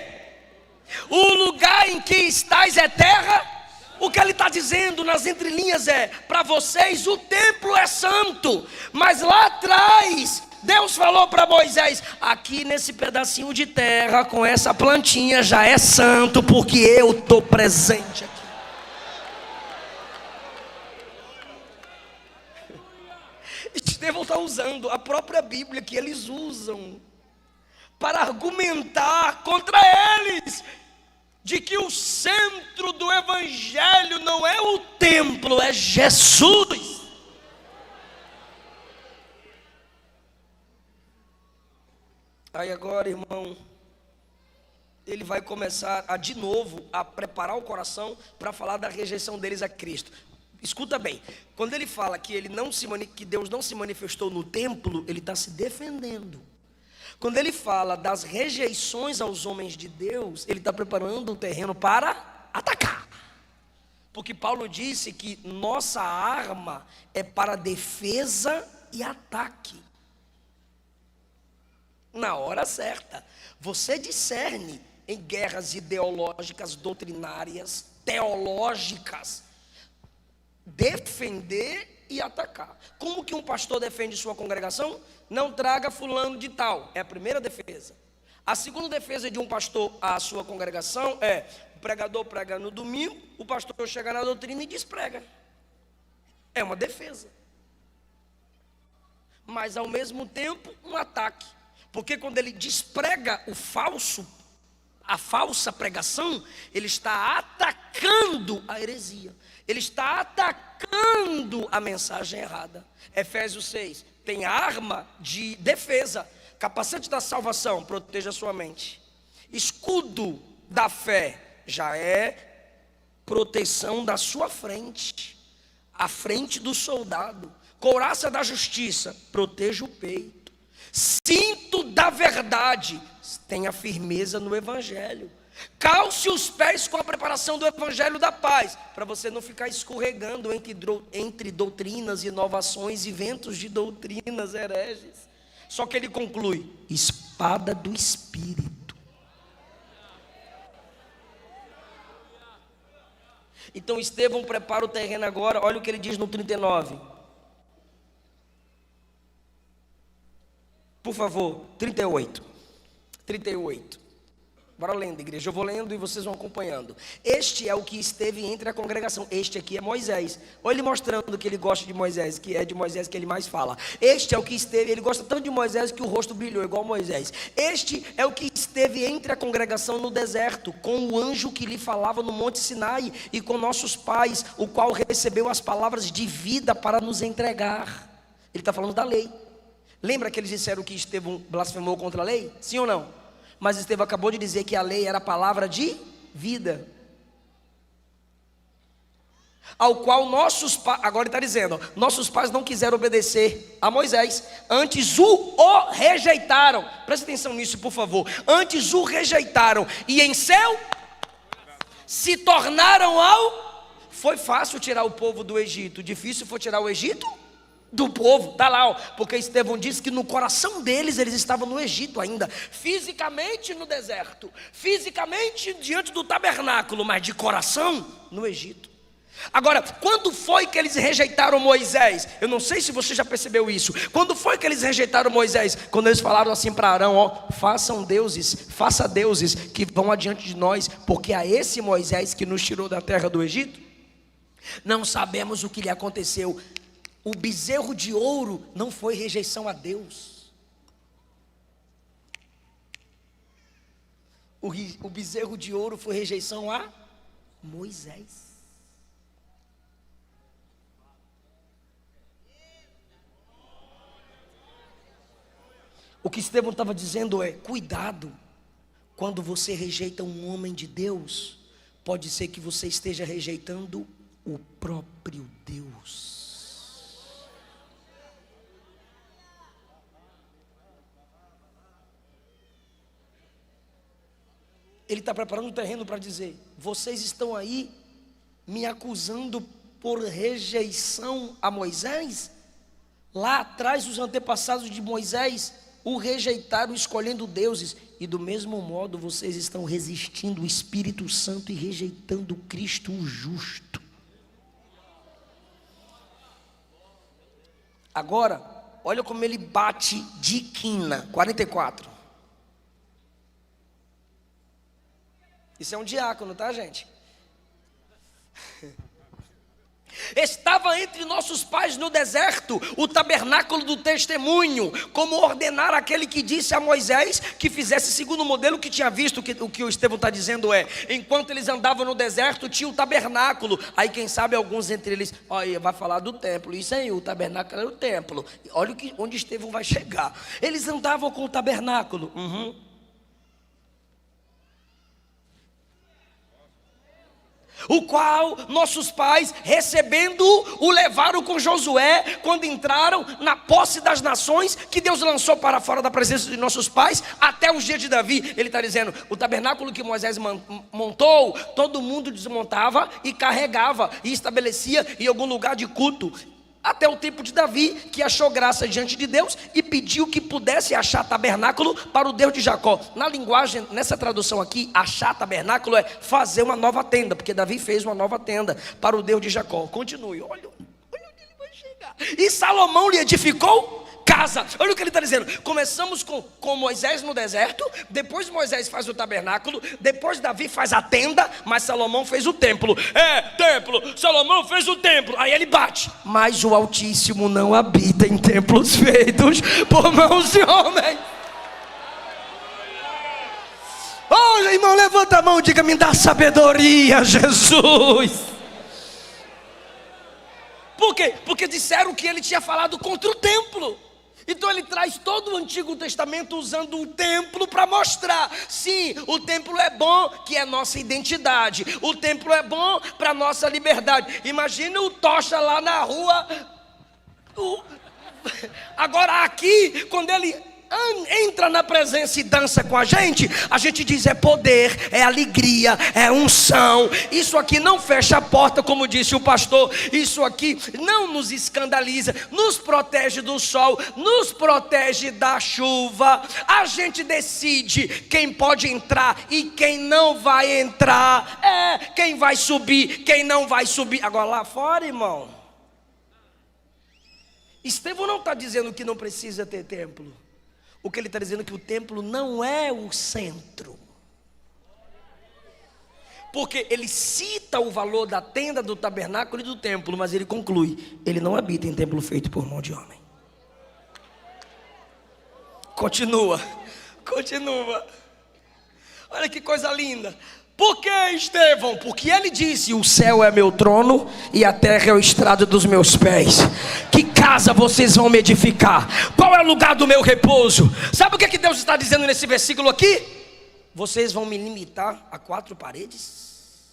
o lugar em que estás é terra. O que ele está dizendo nas entrelinhas é: para vocês o templo é santo, mas lá atrás Deus falou para Moisés: aqui nesse pedacinho de terra, com essa plantinha, já é santo, porque eu estou presente aqui. Estevão está usando a própria Bíblia que eles usam para argumentar contra eles, de que o centro do evangelho não é o templo, é Jesus. Aí agora, irmão, ele vai começar de novo a preparar o coração para falar da rejeição deles a Cristo. Escuta bem, quando ele fala que que Deus não se manifestou no templo, ele está se defendendo. Quando ele fala das rejeições aos homens de Deus, ele está preparando um terreno para atacar. Porque Paulo disse que nossa arma é para defesa e ataque. Na hora certa, você discerne em guerras ideológicas, doutrinárias, teológicas, defender e atacar. Como que um pastor defende sua congregação? Não traga fulano de tal, é a primeira defesa. A segunda defesa de um pastor à sua congregação é: o pregador prega no domingo, o pastor chega na doutrina e desprega. É uma defesa. mas ao mesmo tempo um ataque. Porque quando ele desprega a falsa pregação, ele está atacando a heresia. Ele está atacando a mensagem errada. Efésios 6, tem arma de defesa, capacete da salvação, proteja a sua mente. Escudo da fé, já é proteção da sua frente, a frente do soldado. Couraça da justiça, proteja o peito. Cinto da verdade, tenha firmeza no evangelho. Calce os pés com a preparação do evangelho da paz, para você não ficar escorregando entre doutrinas, inovações e ventos de doutrinas hereges. Só que ele conclui: espada do Espírito. Então Estevão prepara o terreno agora. Olha o que ele diz no 39. Por favor, 38. Bora lendo, igreja. Eu vou lendo e vocês vão acompanhando. Este é o que esteve entre a congregação. Este aqui é Moisés. Olha ele mostrando que ele gosta de Moisés, que é de Moisés que ele mais fala. Este é o que esteve, ele gosta tanto de Moisés que o rosto brilhou igual Moisés. Este é o que esteve entre a congregação no deserto, com o anjo que lhe falava no monte Sinai, e com nossos pais, o qual recebeu as palavras de vida para nos entregar. Ele está falando da lei. Lembra que eles disseram que Estevão blasfemou contra a lei? Sim ou não? Mas Estevão acabou de dizer que a lei era a palavra de vida, ao qual nossos pais, agora ele está dizendo, nossos pais não quiseram obedecer a Moisés, antes o rejeitaram. Presta atenção nisso, por favor. Antes o rejeitaram, e em seu se tornaram Foi fácil tirar o povo do Egito, difícil foi tirar o Egito do povo. Está lá, ó, porque Estevão disse que no coração deles, eles estavam no Egito ainda, fisicamente no deserto, fisicamente diante do tabernáculo, mas de coração no Egito. Agora, quando foi que eles rejeitaram Moisés? Eu não sei se você já percebeu isso. Quando foi que eles rejeitaram Moisés? Quando eles falaram assim para Arão, ó, faça deuses que vão adiante de nós, porque a esse Moisés que nos tirou da terra do Egito, não sabemos o que lhe aconteceu. O bezerro de ouro não foi rejeição a Deus. O bezerro de ouro foi rejeição a Moisés. O que Estevão estava dizendo é: cuidado, quando você rejeita um homem de Deus, pode ser que você esteja rejeitando o próprio Deus. Ele está preparando o terreno para dizer: vocês estão aí me acusando por rejeição a Moisés? Lá atrás os antepassados de Moisés o rejeitaram escolhendo deuses, e do mesmo modo vocês estão resistindo o Espírito Santo e rejeitando Cristo o justo. Agora, olha como ele bate de quina. 44. Isso é um diácono, tá, gente? Estava entre nossos pais no deserto o tabernáculo do testemunho, como ordenar aquele que disse a Moisés que fizesse segundo o modelo que tinha visto. O que o Estevão está dizendo é: enquanto eles andavam no deserto, tinha o tabernáculo. Aí quem sabe alguns entre eles, olha, vai falar do templo. Isso aí, o tabernáculo era o templo. Olha onde Estevão vai chegar. Eles andavam com o tabernáculo. O qual nossos pais, recebendo, o levaram com Josué, quando entraram na posse das nações, que Deus lançou para fora da presença de nossos pais, até os dias de Davi. Ele está dizendo: o tabernáculo que Moisés montou, todo mundo desmontava e carregava, e estabelecia em algum lugar de culto, até o tempo de Davi, que achou graça diante de Deus e pediu que pudesse achar tabernáculo para o Deus de Jacó. Na linguagem, nessa tradução aqui, achar tabernáculo é fazer uma nova tenda, porque Davi fez uma nova tenda para o Deus de Jacó. Continue, olha onde ele vai chegar. E Salomão lhe edificou casa. Olha o que ele está dizendo. Começamos com Moisés no deserto, depois Moisés faz o tabernáculo, depois Davi faz a tenda, mas Salomão fez o templo. Templo, Salomão fez o templo. Aí ele bate: mas o Altíssimo não habita em templos feitos por mãos de homens. Oh, irmão, levanta a mão e diga: me dá sabedoria, Jesus. Por quê? Porque disseram que ele tinha falado contra o templo. Então ele traz todo o Antigo Testamento usando o templo para mostrar: sim, o templo é bom, que é nossa identidade. O templo é bom para nossa liberdade. Imagina o Tocha lá na rua. Agora aqui, quando ele entra na presença e dança com a gente diz: é poder, é alegria, é unção. Isso aqui não fecha a porta, como disse o pastor. Isso aqui não nos escandaliza, nos protege do sol, nos protege da chuva. A gente decide quem pode entrar e quem não vai entrar, quem vai subir, quem não vai subir. Agora lá fora, irmão, Estevão não está dizendo que não precisa ter templo. O que ele está dizendo é que o templo não é o centro. Porque ele cita o valor da tenda, do tabernáculo e do templo, mas ele conclui: ele não habita em templo feito por mão de homem. Continua. Olha que coisa linda. Por que, Estevão? Porque ele disse: o céu é meu trono e a terra é o estrado dos meus pés. Que casa vocês vão me edificar? Qual é o lugar do meu repouso? Sabe o que Deus está dizendo nesse versículo aqui? Vocês vão me limitar a 4 paredes?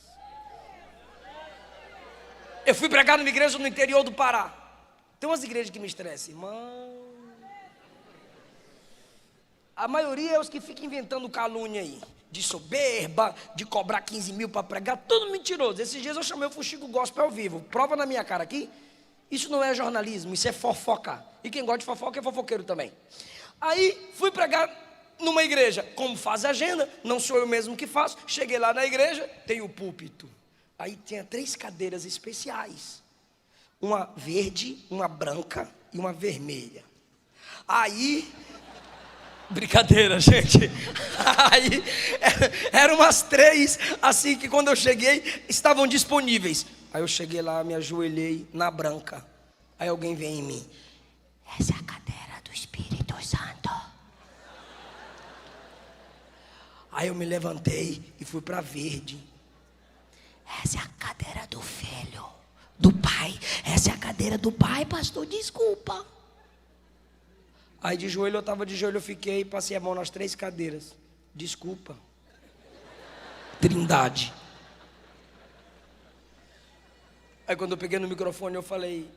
Eu fui pregar numa igreja no interior do Pará. Tem umas igrejas que me estressam, irmão. A maioria é os que ficam inventando calúnia aí, de soberba, de cobrar 15 mil para pregar, tudo mentiroso. Esses dias eu chamei o Fuxico Gospel ao vivo. Prova na minha cara aqui. Isso não é jornalismo, isso é fofoca. E quem gosta de fofoca é fofoqueiro também. Aí fui pregar numa igreja. Como faz agenda, não sou eu mesmo que faço. Cheguei lá na igreja, tem o púlpito. Aí tinha 3 cadeiras especiais. Uma verde, uma branca e uma vermelha. Aí... brincadeira, gente. Aí eram umas 3, assim, que quando eu cheguei estavam disponíveis. Aí eu cheguei lá, me ajoelhei na branca. Aí alguém vem em mim: essa é a cadeira do Espírito Santo. Aí eu me levantei e fui para verde. Essa é a cadeira do Filho, do Pai. Essa é a cadeira do Pai, pastor, desculpa. Aí de joelho, eu estava de joelho, eu fiquei, passei a mão nas 3 cadeiras. Desculpa. Trindade. Aí quando eu peguei no microfone, eu falei: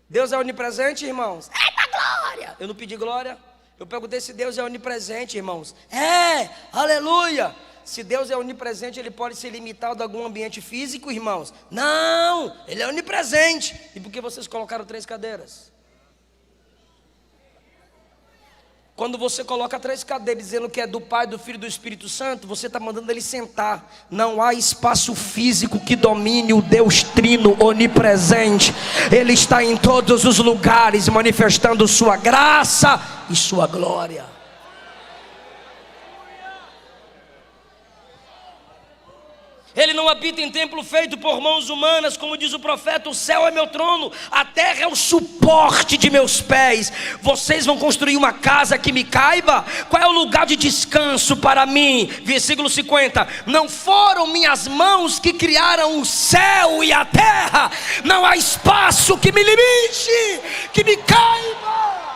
Deus é onipresente, irmãos? Eita glória! Eu não pedi glória. Eu perguntei se Deus é onipresente, irmãos. Aleluia! Se Deus é onipresente, Ele pode ser limitado a algum ambiente físico, irmãos? Não, Ele é onipresente. E por que vocês colocaram 3 cadeiras? Quando você coloca 3 cadeiras dizendo que é do Pai, do Filho e do Espírito Santo, você está mandando ele sentar. Não há espaço físico que domine o Deus Trino onipresente. Ele está em todos os lugares, manifestando sua graça e sua glória. Ele não habita em templo feito por mãos humanas, como diz o profeta: o céu é meu trono, a terra é o suporte de meus pés. Vocês vão construir uma casa que me caiba? Qual é o lugar de descanso para mim? Versículo 50: não foram minhas mãos que criaram o céu e a terra, não há espaço que me limite, que me caiba.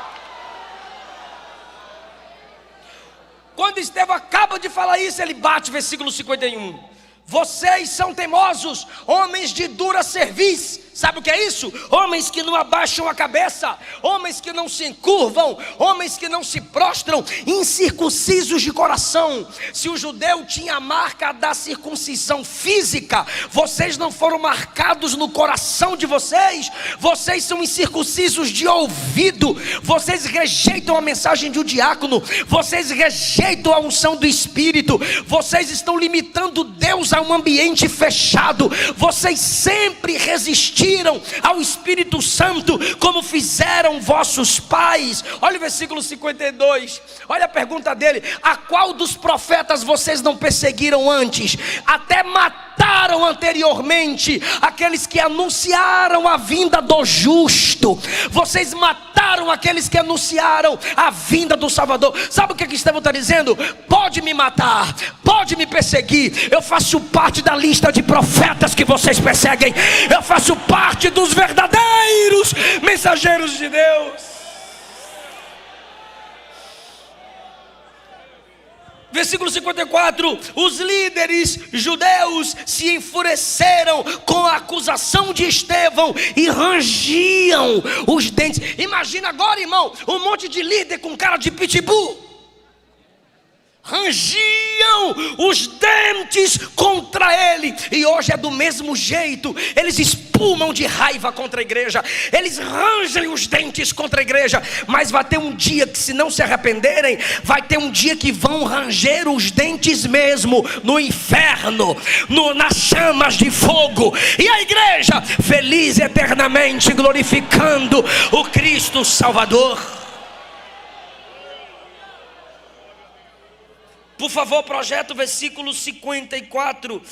Quando Estevão acaba de falar isso, ele bate, versículo 51. Vocês são teimosos, homens de dura cerviz. Sabe o que é isso? Homens que não abaixam a cabeça, homens que não se encurvam, homens que não se prostram, incircuncisos de coração. Se o judeu tinha a marca da circuncisão física, vocês não foram marcados no coração de vocês. Vocês são incircuncisos de ouvido. Vocês rejeitam a mensagem de um diácono. Vocês rejeitam a unção do Espírito. Vocês estão limitando Deus a um ambiente fechado. Vocês sempre resistiram mentiram ao Espírito Santo, como fizeram vossos pais. Olha o versículo 52, olha a pergunta dele: a qual dos profetas vocês não perseguiram antes? Até mataram anteriormente aqueles que anunciaram a vinda do justo. Vocês mataram aqueles que anunciaram a vinda do Salvador. Sabe o que Estevão está dizendo? Pode me matar, pode me perseguir, eu faço parte da lista de profetas que vocês perseguem. Eu faço parte dos verdadeiros mensageiros de Deus. Versículo 54, os líderes judeus se enfureceram com a acusação de Estevão e rangiam os dentes. Imagina agora, irmão, um monte de líder com cara de pitbull. Rangiam os dentes contra ele. E hoje é do mesmo jeito. Eles espumam de raiva contra a igreja, eles rangem os dentes contra a igreja. Mas vai ter um dia que, se não se arrependerem, vai ter um dia que vão ranger os dentes mesmo, no inferno, nas chamas de fogo. E a igreja feliz eternamente, glorificando o Cristo Salvador. Por favor, projeta o versículo 54.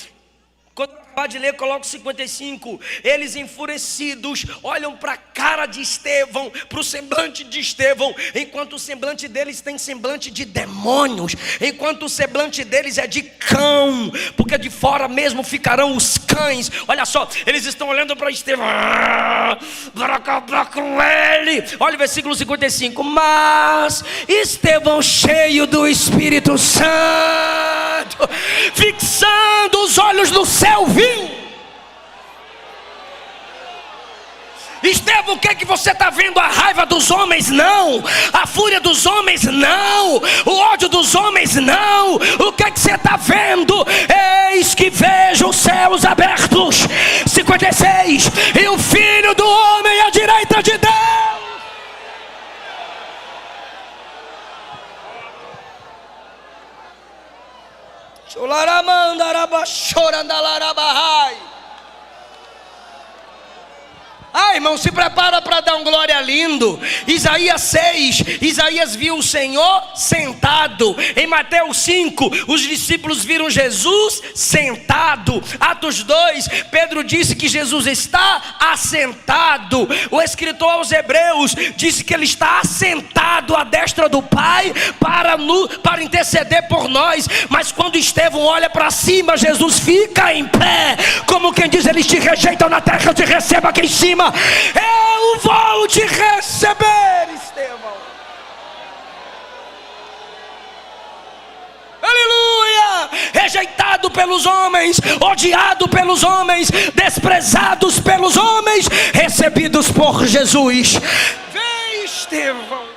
Quando acabar de ler, coloca o 55. Eles enfurecidos olham para a cara de Estevão, para o semblante de Estevão, enquanto o semblante deles tem semblante de demônios, enquanto o semblante deles é de cão, porque de fora mesmo ficarão os cães. Olha só, eles estão olhando para Estevão para acabar com ele. Olha o versículo 55. Mas Estevão, cheio do Espírito Santo, fixando os olhos no céu, viu? Estevão, o que é que você está vendo? A raiva dos homens? Não. A fúria dos homens? Não. O ódio dos homens? Não. O que é que você está vendo? Eis que vejo os céus abertos. 56. E o Filho do Homem à direita de Deus. Ah, irmão, se prepara para dar um glória lindo. Isaías 6, Isaías viu o Senhor sentado. Em Mateus 5, os discípulos viram Jesus sentado. Atos 2, Pedro disse que Jesus está assentado. O escritor aos Hebreus disse que ele está assentado à destra do Pai para interceder por nós. Mas quando Estevão olha para cima, Jesus fica em pé, como quem diz: eles te rejeitam na terra, eu te recebo aqui em cima. Eu vou te receber, Estevão. Aleluia! Rejeitado pelos homens, odiado pelos homens, desprezados pelos homens, recebidos por Jesus. Vem, Estevão.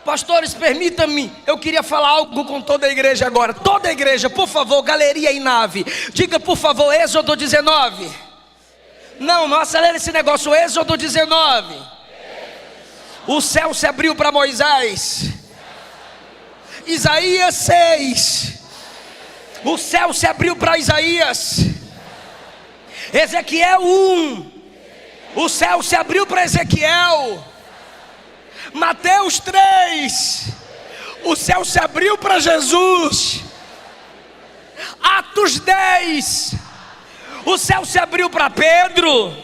Pastores, permita-me, eu queria falar algo com toda a igreja agora. Toda a igreja, por favor, galeria e nave. Diga, por favor, Êxodo 19. Não acelera esse negócio. Êxodo 19. O céu se abriu para Moisés. Isaías 6. O céu se abriu para Isaías. Ezequiel 1. O céu se abriu para Ezequiel. Mateus 3, o céu se abriu para Jesus. Atos 10, o céu se abriu para Pedro.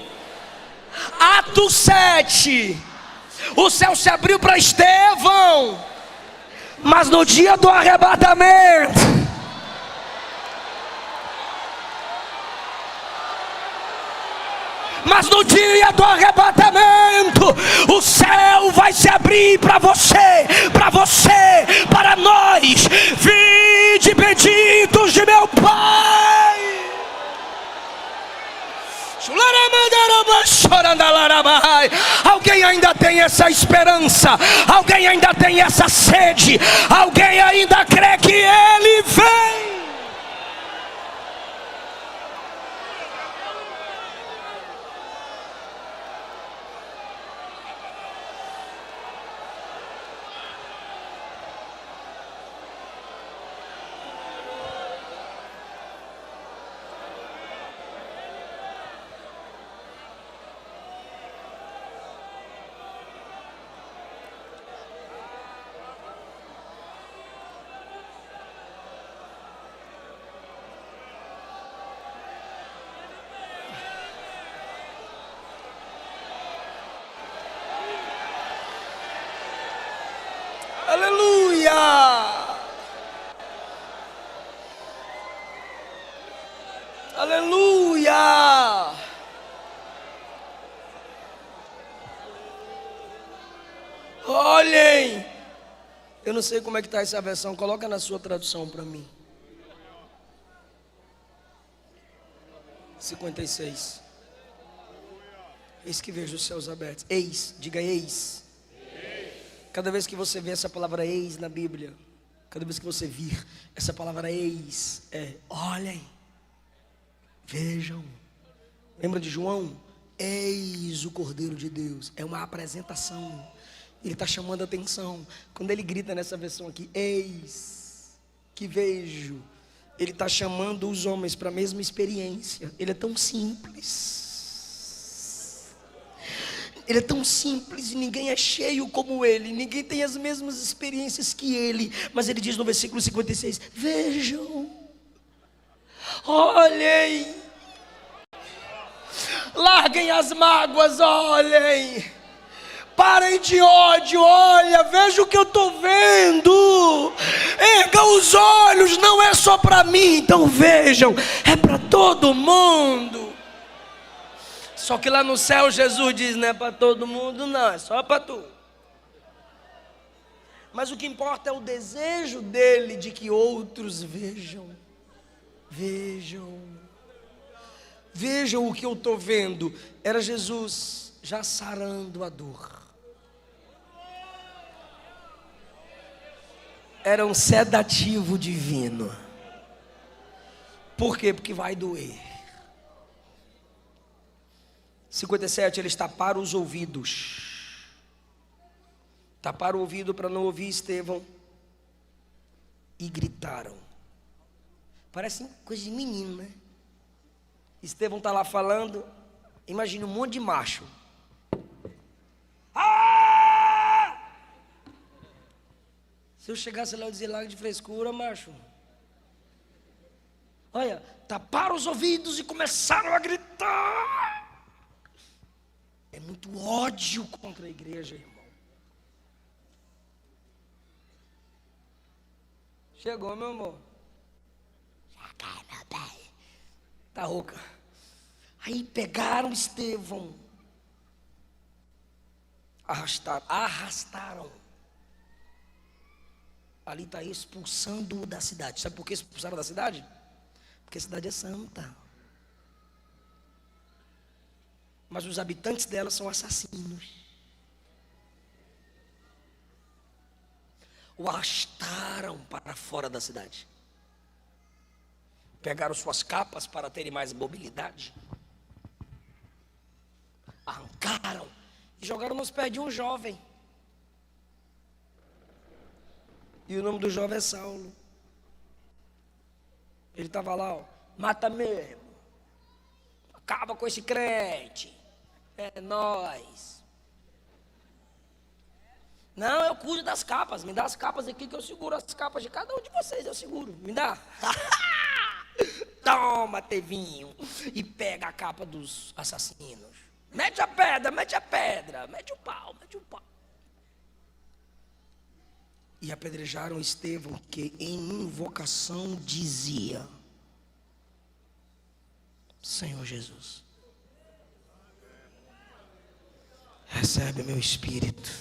Atos 7, o céu se abriu para Estevão. Mas no dia do arrebatamento, mas no dia do arrebatamento, o céu vai se abrir para você, para nós. Vinde benditos de meu Pai. Alguém ainda tem essa esperança, alguém ainda tem essa sede, alguém ainda crê que Ele vem. Aleluia! Aleluia! Olhem! Eu não sei como é que está essa versão, coloca na sua tradução para mim. 56. Eis que vejo os céus abertos. Eis, diga eis. Cada vez que você vê essa palavra eis na Bíblia, cada vez que você vir essa palavra eis, olhem, vejam. Lembra de João? Eis o Cordeiro de Deus. É uma apresentação. Ele está chamando a atenção. Quando ele grita nessa versão aqui, eis que vejo, ele está chamando os homens para a mesma experiência. Ele é tão simples. Ele é tão simples e ninguém é cheio como ele. Ninguém tem as mesmas experiências que ele. Mas ele diz no versículo 56, vejam, olhem, larguem as mágoas, olhem, parem de ódio, olha, veja o que eu estou vendo. Erga os olhos, não é só para mim, então vejam, é para todo mundo. Só que lá no céu Jesus diz, não é para todo mundo não, é só para tu. Mas o que importa é o desejo dele de que outros vejam. Vejam o que eu estou vendo. Era Jesus já sarando a dor. Era um sedativo divino. Por quê? Porque vai doer. 57, eles taparam os ouvidos. Taparam o ouvido para não ouvir Estevão. E gritaram. Parece coisa de menino, né? Estevão está lá falando. Imagina um monte de macho. Ah! Se eu chegasse lá e dizer larga de frescura, macho. Olha, taparam os ouvidos e começaram a gritar. É muito ódio contra a igreja, irmão. Chegou, meu amor. Já cai, meu pai. Tá rouca. Aí pegaram Estevão. Arrastaram. Ali está expulsando-o da cidade. Sabe por que expulsaram da cidade? Porque a cidade é santa. Mas os habitantes dela são assassinos. O arrastaram para fora da cidade. Pegaram suas capas para terem mais mobilidade. Arrancaram e jogaram nos pés de um jovem. E o nome do jovem é Saulo. Ele estava lá, ó, mata mesmo. Acaba com esse crente. É nós. Não, eu cuido das capas. Me dá as capas aqui que eu seguro as capas de cada um de vocês. Eu seguro. Me dá. Toma, Tevinho. E pega a capa dos assassinos. Mete a pedra, mete a pedra. Mete o pau, mete o pau. E apedrejaram Estevão, que em invocação dizia: Senhor Jesus, recebe meu espírito.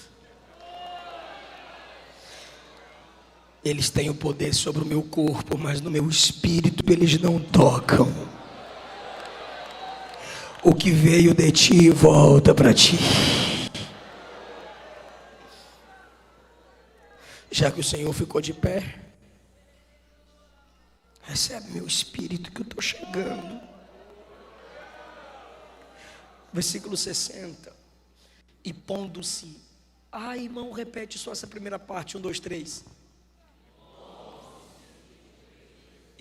Eles têm o poder sobre o meu corpo, mas no meu espírito eles não tocam. O que veio de ti volta para ti. Já que o Senhor ficou de pé, recebe meu espírito que eu estou chegando. Versículo 60. E pondo-se. Irmão, repete só essa primeira parte. 1, 2, 3.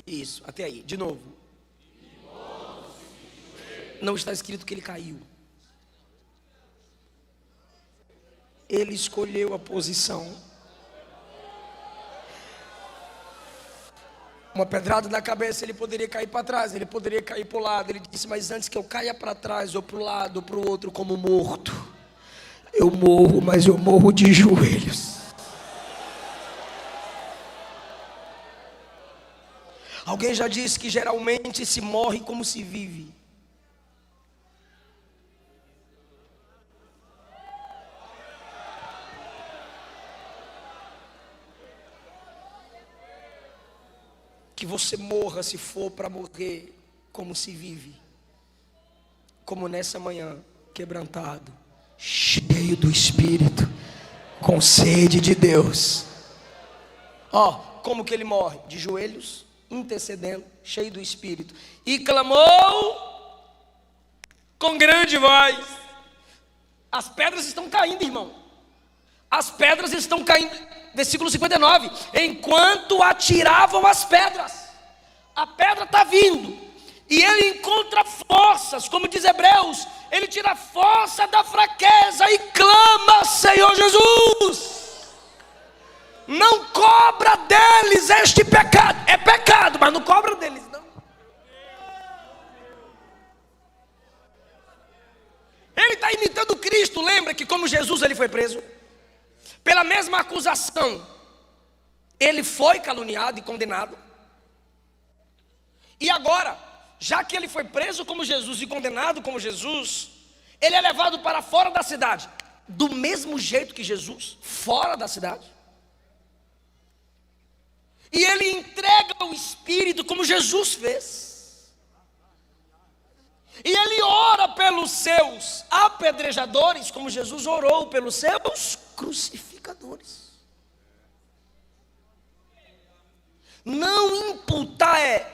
Isso, até aí, de novo. Não está escrito que ele caiu. Ele escolheu a posição. Uma pedrada na cabeça, ele poderia cair para trás, ele poderia cair para o lado. Ele disse, mas antes que eu caia para trás, ou para o lado, ou para o outro, como morto, eu morro, mas eu morro de joelhos. Alguém já disse que geralmente se morre como se vive. Que você morra se for para morrer como se vive. Como nessa manhã, quebrantado, cheio do Espírito, com sede de Deus. Como que ele morre? De joelhos, intercedendo, cheio do Espírito. E clamou com grande voz. As pedras estão caindo, irmão. As pedras estão caindo. Versículo 59. Enquanto atiravam as pedras, a pedra está vindo, e ele encontra forças, como diz Hebreus, ele tira força da fraqueza e clama, Senhor Jesus, não cobra deles este pecado. É pecado, mas não cobra deles não. Ele está imitando Cristo. Lembra que como Jesus ele foi preso pela mesma acusação, ele foi caluniado e condenado. E agora, já que ele foi preso como Jesus e condenado como Jesus, ele é levado para fora da cidade, do mesmo jeito que Jesus, fora da cidade. E ele entrega o Espírito como Jesus fez. E ele ora pelos seus apedrejadores, como Jesus orou pelos seus crucificadores. Não imputar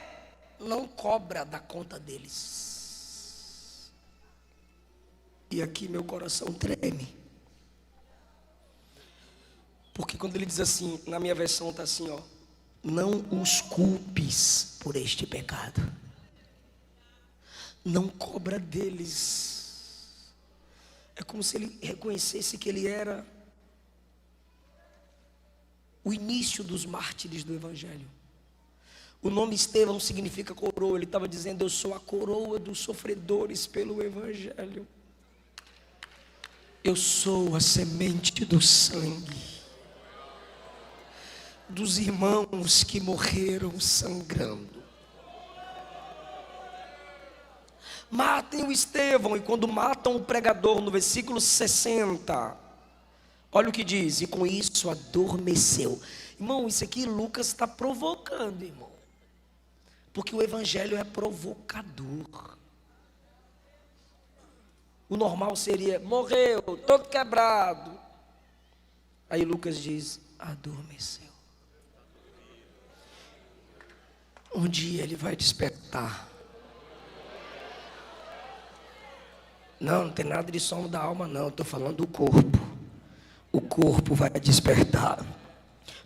não cobra da conta deles. E aqui meu coração treme. Porque quando ele diz assim, na minha versão está assim, não os culpes por este pecado. Não cobra deles. É como se ele reconhecesse que ele era o início dos mártires do Evangelho. O nome Estevão significa coroa. Ele estava dizendo, eu sou a coroa dos sofredores pelo Evangelho. Eu sou a semente do sangue dos irmãos que morreram sangrando. Matem o Estevão. E quando matam o pregador, no versículo 60, olha o que diz, e com isso adormeceu. Irmão, isso aqui Lucas está provocando, irmão. Porque o Evangelho é provocador. O normal seria, morreu, todo quebrado. Aí Lucas diz, adormeceu. Um dia ele vai despertar. Não tem nada de sono da alma não, estou falando do corpo. O corpo vai despertar.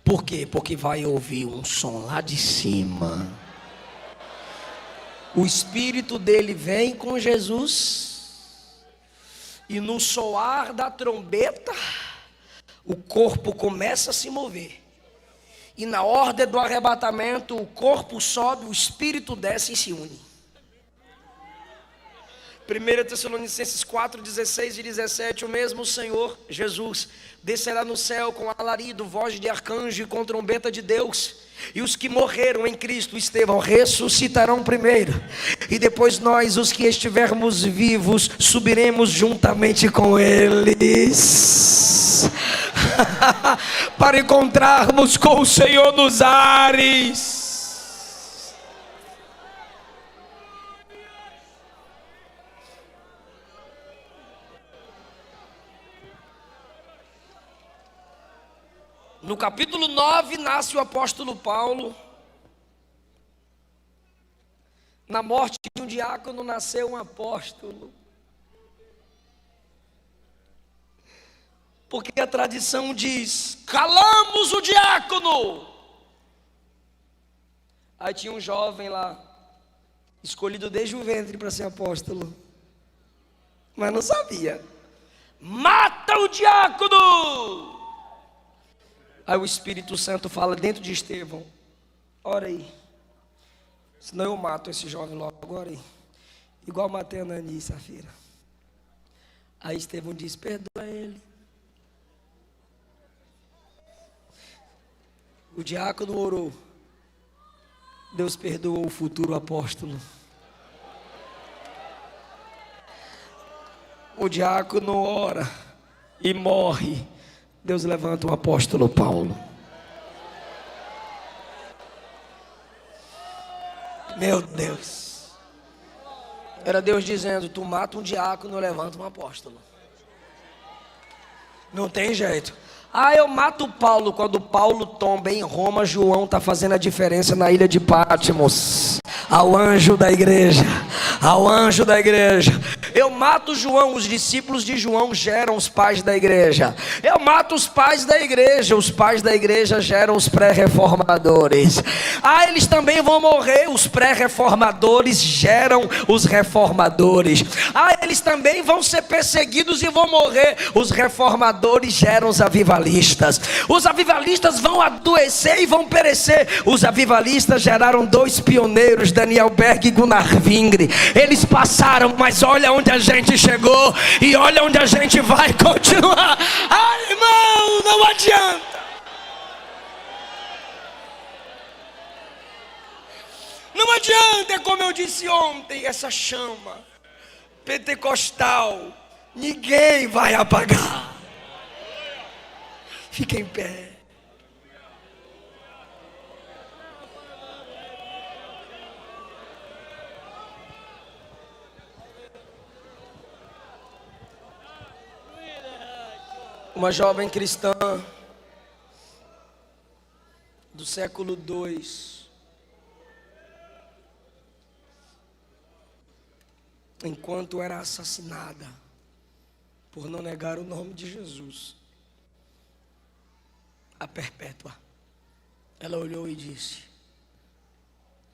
Por quê? Porque vai ouvir um som lá de cima. O espírito dele vem com Jesus. E no soar da trombeta, o corpo começa a se mover. E na ordem do arrebatamento, o corpo sobe, o espírito desce e se une. 1 Tessalonicenses 4, 16 e 17, o mesmo Senhor Jesus descerá no céu com alarido, voz de arcanjo e com trombeta de Deus. E os que morreram em Cristo Estevão ressuscitarão primeiro. E depois nós, os que estivermos vivos, subiremos juntamente com eles para encontrarmos com o Senhor nos ares. No capítulo 9 nasce o apóstolo Paulo. Na morte de um diácono nasceu um apóstolo. Porque a tradição diz: calamos o diácono. Aí tinha um jovem lá, escolhido desde o ventre para ser apóstolo, mas não sabia. Mata o diácono! Aí o Espírito Santo fala dentro de Estevão: ora aí, senão eu mato esse jovem logo, ora aí. Igual matei Anani e Safira. Aí Estevão diz: perdoa ele. O diácono orou. Deus perdoou o futuro apóstolo. O diácono ora e morre. Deus levanta o apóstolo Paulo. Meu Deus. Era Deus dizendo: tu mata um diácono, eu levanto um apóstolo. Não tem jeito. Ah, eu mato Paulo. Quando Paulo tomba em Roma, João está fazendo a diferença na ilha de Patmos. Ao anjo da igreja. Ao anjo da igreja. Eu mato João, os discípulos de João geram os pais da igreja. Eu mato os pais da igreja geram os pré-reformadores. Ah, eles também vão morrer, os pré-reformadores geram os reformadores. Ah, eles também vão ser perseguidos e vão morrer, os reformadores geram os avivalistas. Os avivalistas vão adoecer e vão perecer. Os avivalistas geraram dois pioneiros, Daniel Berg e Gunnar Vingre. Eles passaram, mas olha onde a gente chegou e olha onde a gente vai continuar. Ai, irmão, não adianta. Não adianta, é como eu disse ontem, essa chama pentecostal, ninguém vai apagar. Fica em pé. Uma jovem cristã do século II, enquanto era assassinada por não negar o nome de Jesus, a perpétua, ela olhou e disse: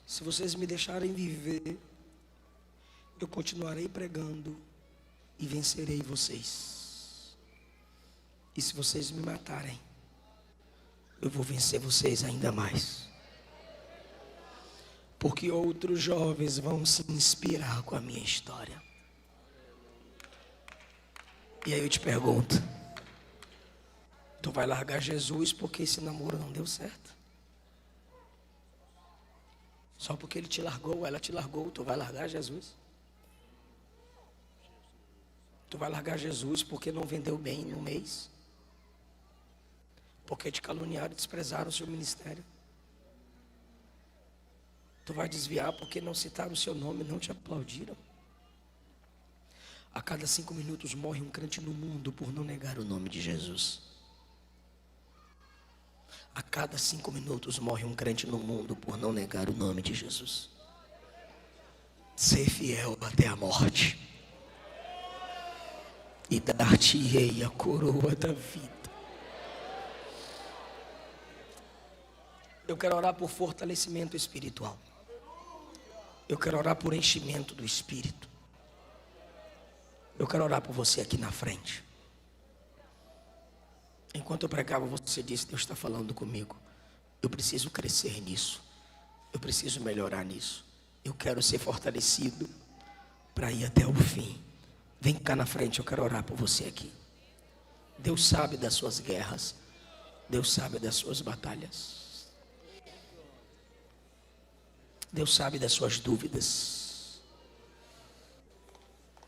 se vocês me deixarem viver, eu continuarei pregando e vencerei vocês. E se vocês me matarem, eu vou vencer vocês ainda mais. Porque outros jovens vão se inspirar com a minha história. E aí eu te pergunto: tu vai largar Jesus porque esse namoro não deu certo? Só porque ele te largou, ela te largou, tu vai largar Jesus? Tu vai largar Jesus porque não vendeu bem no mês? Porque te caluniaram e desprezaram o seu ministério? Tu vai desviar porque não citaram o seu nome, não te aplaudiram? A cada 5 minutos morre um crente no mundo por não negar o nome de Jesus. A cada 5 minutos morre um crente no mundo por não negar o nome de Jesus. Ser fiel até a morte, e dar-te-ei a coroa da vida. Eu quero orar por fortalecimento espiritual. Eu quero orar por enchimento do Espírito. Eu quero orar por você aqui na frente. Enquanto eu pregava, você disse: Deus está falando comigo. Eu preciso crescer nisso. Eu preciso melhorar nisso. Eu quero ser fortalecido para ir até o fim. Vem cá na frente, eu quero orar por você aqui. Deus sabe das suas guerras. Deus sabe das suas batalhas. Deus sabe das suas dúvidas.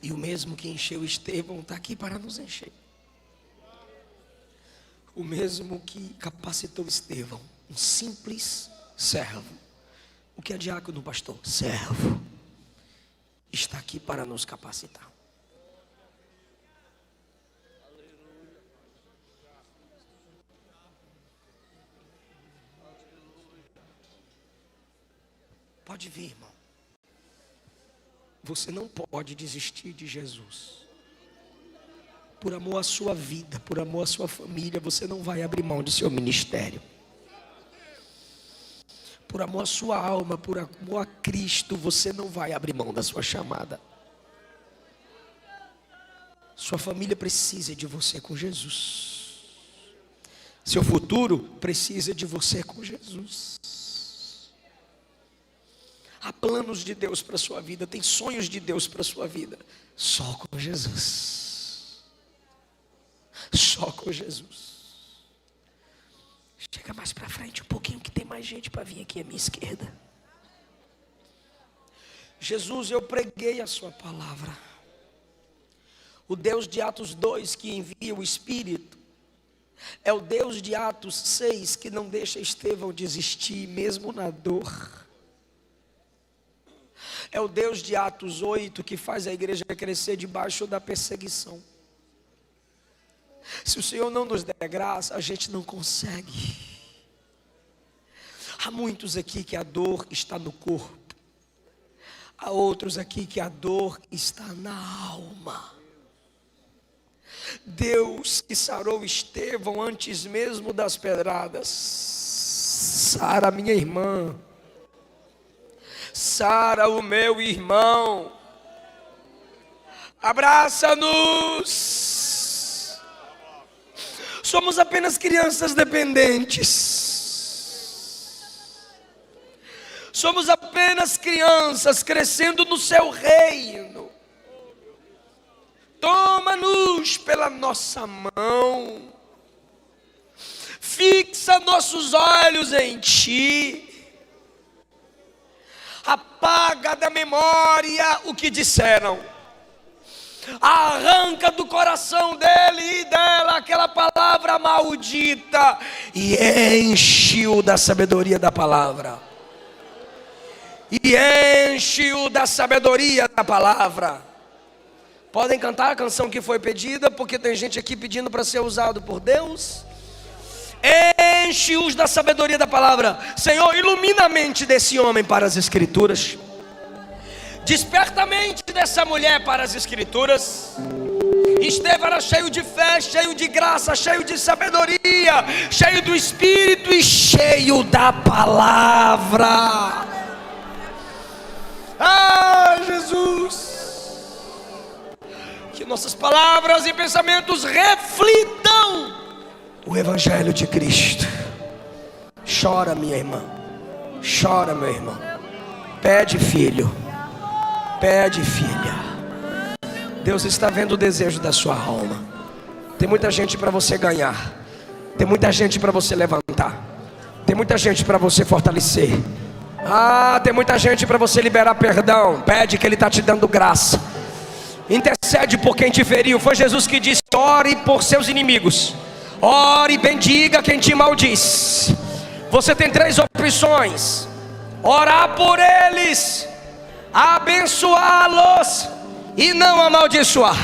E o mesmo que encheu Estevão está aqui para nos encher. O mesmo que capacitou Estevão, um simples servo. O que é diácono, pastor? Servo. Está aqui para nos capacitar. Pode vir, irmão. Você não pode desistir de Jesus. Por amor à sua vida, por amor à sua família, você não vai abrir mão de seu ministério. Por amor à sua alma, por amor a Cristo, você não vai abrir mão da sua chamada. Sua família precisa de você com Jesus. Seu futuro precisa de você com Jesus. Há planos de Deus para a sua vida, tem sonhos de Deus para a sua vida. Só com Jesus. Só com Jesus. Chega mais para frente um pouquinho que tem mais gente para vir aqui à minha esquerda. Jesus, eu preguei a sua palavra. O Deus de Atos 2 que envia o Espírito é o Deus de Atos 6 que não deixa Estevão desistir mesmo na dor. É o Deus de Atos 8 que faz a igreja crescer debaixo da perseguição. Se o Senhor não nos der graça, a gente não consegue. Há muitos aqui que a dor está no corpo. Há outros aqui que a dor está na alma. Deus que sarou Estevão antes mesmo das pedradas, sara minha irmã, sara o meu irmão, abraça-nos. Somos apenas crianças dependentes. Somos apenas crianças crescendo no seu reino. Toma-nos pela nossa mão. Fixa nossos olhos em Ti. Apaga da memória o que disseram. Arranca do coração dele e dela aquela palavra maldita e enche-o da sabedoria da palavra. E enche-o da sabedoria da palavra. Podem cantar a canção que foi pedida, porque tem gente aqui pedindo para ser usado por Deus. Enche-os da sabedoria da palavra. Senhor, ilumina a mente desse homem para as escrituras. Desperta a mente dessa mulher para as escrituras. Estevão era cheio de fé, cheio de graça, cheio de sabedoria, cheio do Espírito e cheio da palavra. Ah, Jesus, que nossas palavras e pensamentos reflitam o Evangelho de Cristo. Chora, minha irmã. Chora, meu irmão. Pede, filho. Pede, filha. Deus está vendo o desejo da sua alma. Tem muita gente para você ganhar. Tem muita gente para você levantar. Tem muita gente para você fortalecer. Tem muita gente para você liberar perdão. Pede que Ele está te dando graça. Intercede por quem te feriu. Foi Jesus que disse: ore por seus inimigos. Ore e bendiga quem te maldiz. Você tem 3 opções: orar por eles, abençoá-los e não amaldiçoar.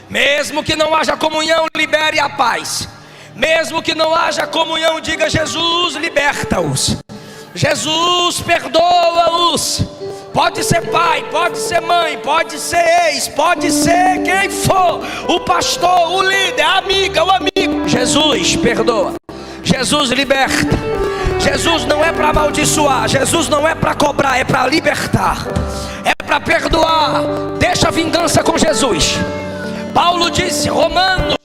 Mesmo que não haja comunhão, libere a paz. Mesmo que não haja comunhão, diga: Jesus, liberta-os. Jesus, perdoa-os. Pode ser pai, pode ser mãe, pode ser ex, pode ser quem for, o pastor, o líder, a amiga, o amigo. Jesus perdoa, Jesus liberta. Jesus não é para amaldiçoar, Jesus não é para cobrar, é para libertar, é para perdoar. Deixa a vingança com Jesus. Paulo disse, Romanos: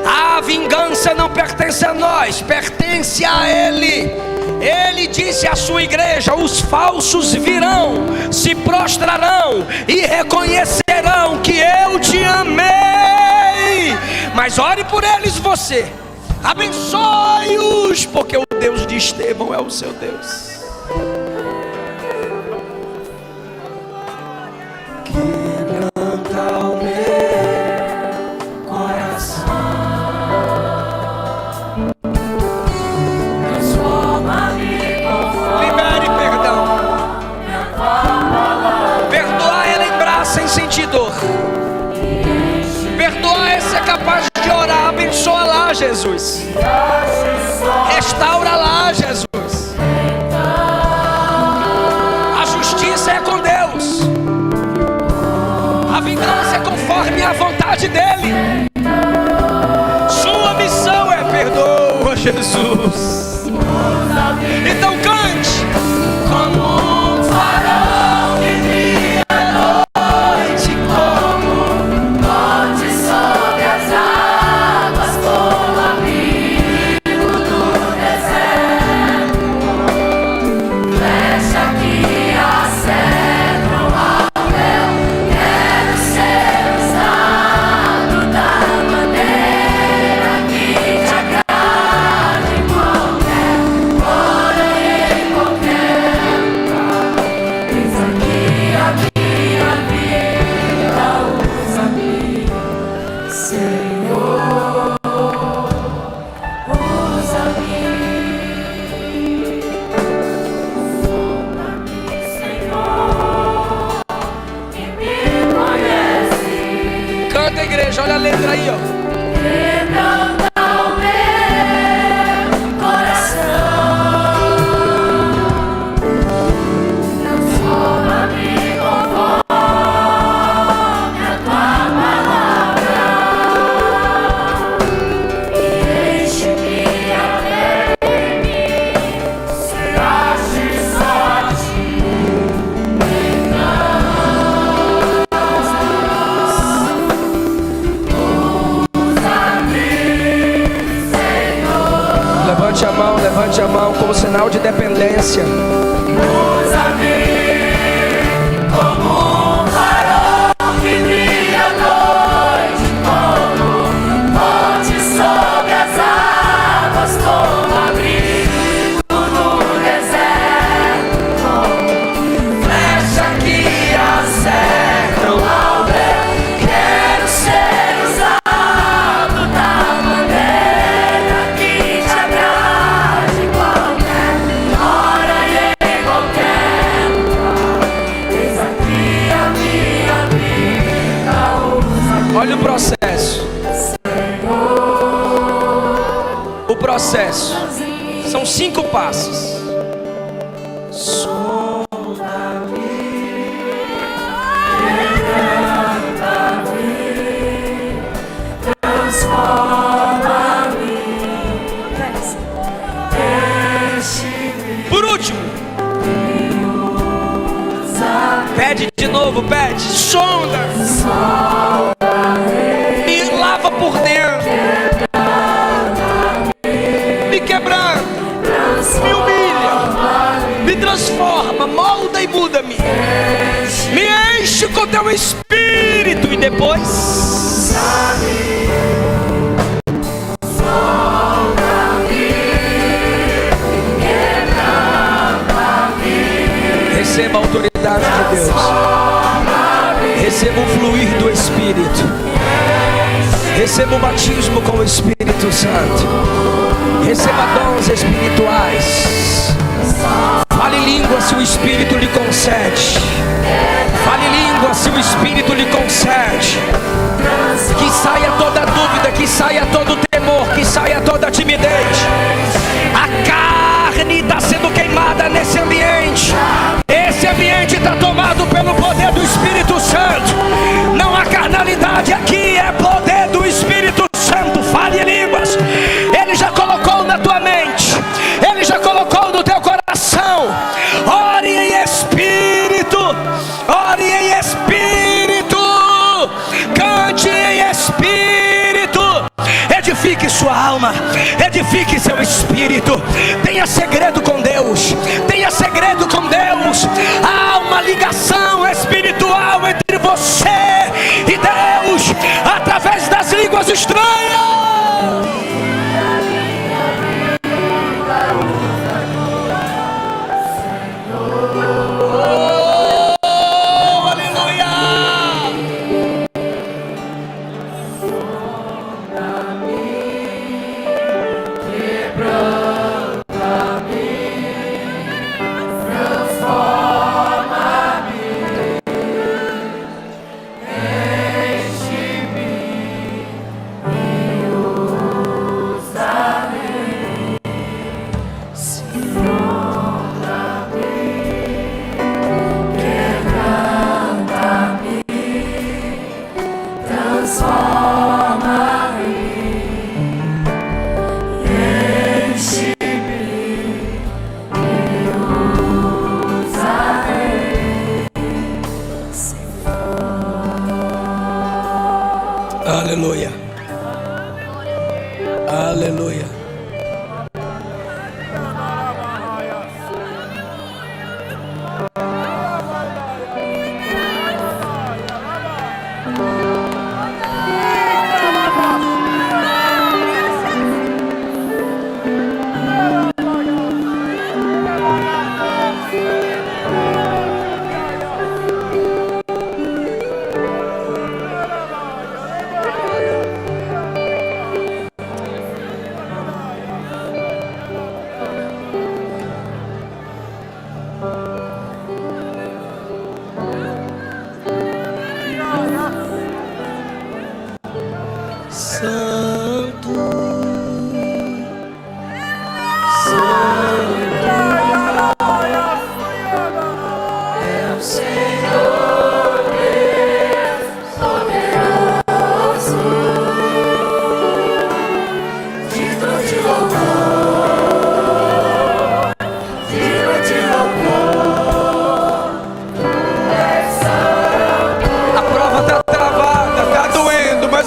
a vingança não pertence a nós, pertence a Ele. Ele disse à sua igreja: os falsos virão, se prostrarão e reconhecerão que eu te amei. Mas ore por eles você, abençoe-os, porque o Deus de Estevão é o seu Deus. Quebranta o meu coração, libere perdão. Perdoar é lembrar sem sentir dor. Perdoar é ser capaz de orar. Abençoa lá, Jesus. Restaura lá, Jesus. Sua missão é perdoa, Jesus. Então cante. Como um farol que brilha à noite, como monte sobre as águas, como abrigo do deserto, flecha que acerta ao véu. Quero ser usado da maneira que te agrade, em qualquer hora e em qualquer lugar. Eis aqui a minha vida, usa-me, Senhor, usa-me, Senhor, que me conhece. Canta, igreja, olha a letra aí, ó. Quebranta o meu coração, transforma-me conforme a tua palavra e enche-me até em mim, serás só a ti. Levante a mão como sinal de dependência. Usa-me como um farol que brilha à noite, como monte sobre as águas, como abrigo no deserto, como flecha que acerta ao véu. Quero ser usado da maneira que te agrade, em qualquer hora e em qualquer lugar. Eis aqui a minha vida, usa-me. Olha o processo. O processo são 5 passos. Por último, pede de novo, pede, sonda, me lava por dentro, me quebranta, me humilha, me transforma, molda e muda-me, me enche com teu espírito e depois receba a autoridade de Deus, receba o fluir do Espírito, receba o batismo com o Espírito Santo, receba dons espirituais, fale língua se o Espírito lhe concede, fale língua se o Espírito lhe concede, que saia toda dúvida, que saia todo temor, que saia toda timidez. A carne está sendo queimada nesse ambiente. Esse ambiente está tomado pelo poder do Espírito Santo. Não há carnalidade aqui, é poder do Espírito Santo. Fale em línguas. Ele já colocou na tua mente, ele já colocou no teu coração. Ore em Espírito, ore em Espírito, cante em Espírito. Edifique sua alma, edifique seu espírito. Tenha segredo com Deus, tenha segredo com Deus. Há uma ligação espiritual entre você e Deus através das línguas estranhas. Aleluia. Aleluia.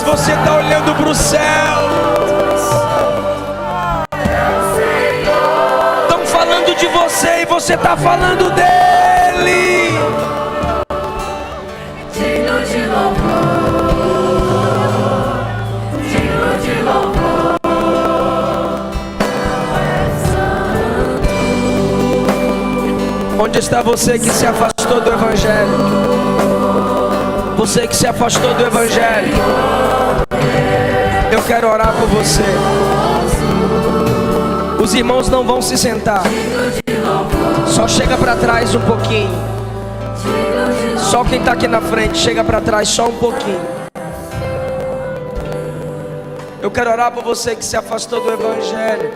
Você está olhando para o céu. Estão falando de você e você está falando dele. Digno de louvor, digno de louvor. Onde está você que se afastou do Evangelho? Você que se afastou do Evangelho, eu quero orar por você. Os irmãos não vão se sentar. Só chega para trás um pouquinho. Só quem está aqui na frente, chega para trás só um pouquinho. Eu quero orar por você que se afastou do Evangelho.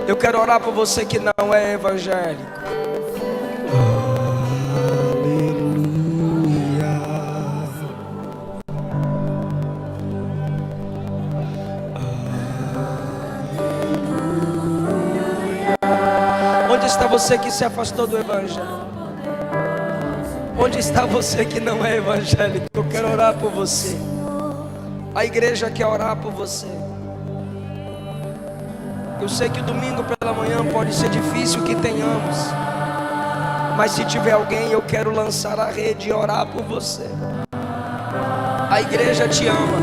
Eu quero orar por você que não é evangélico. Onde está você que se afastou do Evangelho? Onde está você que não é evangélico? Eu quero orar por você. A igreja quer orar por você. Eu sei que o domingo pela manhã pode ser difícil que tenhamos, mas se tiver alguém, eu quero lançar a rede e orar por você. A igreja te ama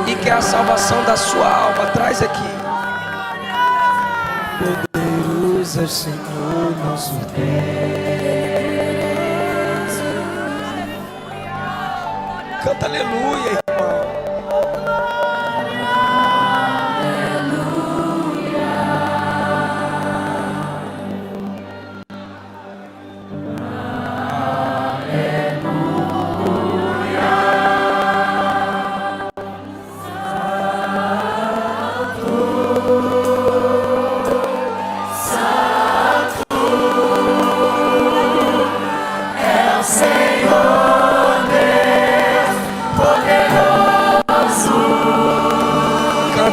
e quer a salvação da sua alma. Traz aqui. Poderoso é o Senhor nosso Deus. Canta aleluia, irmão.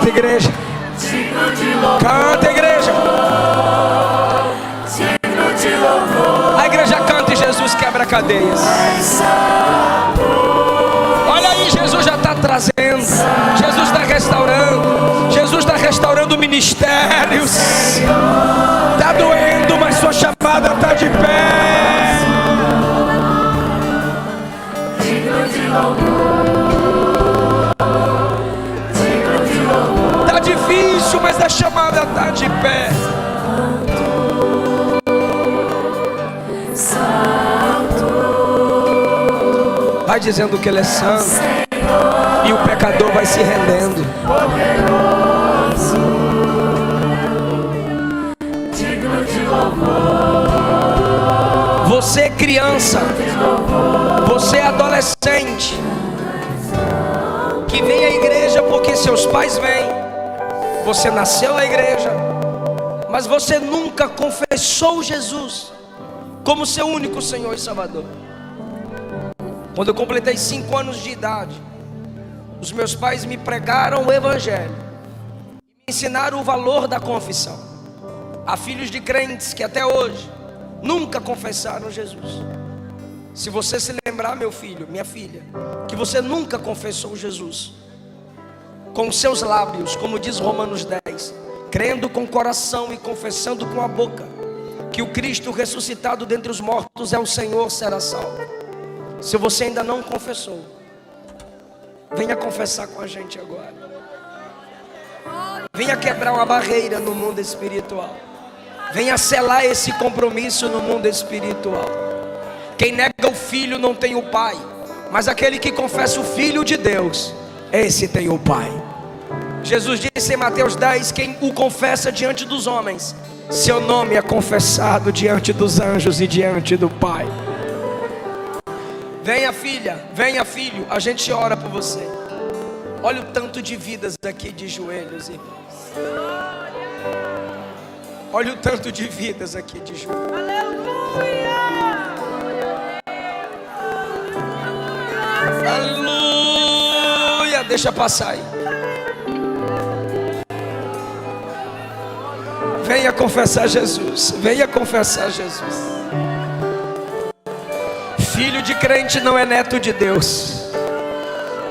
Igreja, canta, igreja. A igreja canta e Jesus quebra cadeias. Olha aí, Jesus já está trazendo, Jesus está restaurando, Jesus está restaurando ministérios. Está doendo, mas sua chamada está de pé. Digno de louvor. Difícil, mas a chamada está de pé. Vai dizendo que Ele é santo e o pecador vai se rendendo. Você criança, você adolescente, que vem à igreja porque seus pais vêm. Você nasceu na igreja, mas você nunca confessou Jesus como seu único Senhor e Salvador. Quando eu completei 5 anos de idade, os meus pais me pregaram o Evangelho, me ensinaram o valor da confissão. Há filhos de crentes que até hoje nunca confessaram Jesus. Se você se lembrar, meu filho, minha filha, que você nunca confessou Jesus com os seus lábios, como diz Romanos 10, crendo com o coração e confessando com a boca que o Cristo ressuscitado dentre os mortos é o Senhor, será salvo. Se você ainda não confessou, venha confessar com a gente agora. Venha quebrar uma barreira no mundo espiritual. Venha selar esse compromisso no mundo espiritual. Quem nega o filho não tem o pai, mas aquele que confessa o Filho de Deus, esse tem o pai. Jesus disse em Mateus 10, quem o confessa diante dos homens, seu nome é confessado diante dos anjos e diante do Pai. Venha filha, venha filho, a gente ora por você. Olha o tanto de vidas aqui de joelhos, irmãos. Olha o tanto de vidas aqui de joelhos. Aleluia! Aleluia! Deixa passar aí. Venha confessar Jesus. Venha confessar Jesus. Filho de crente não é neto de Deus.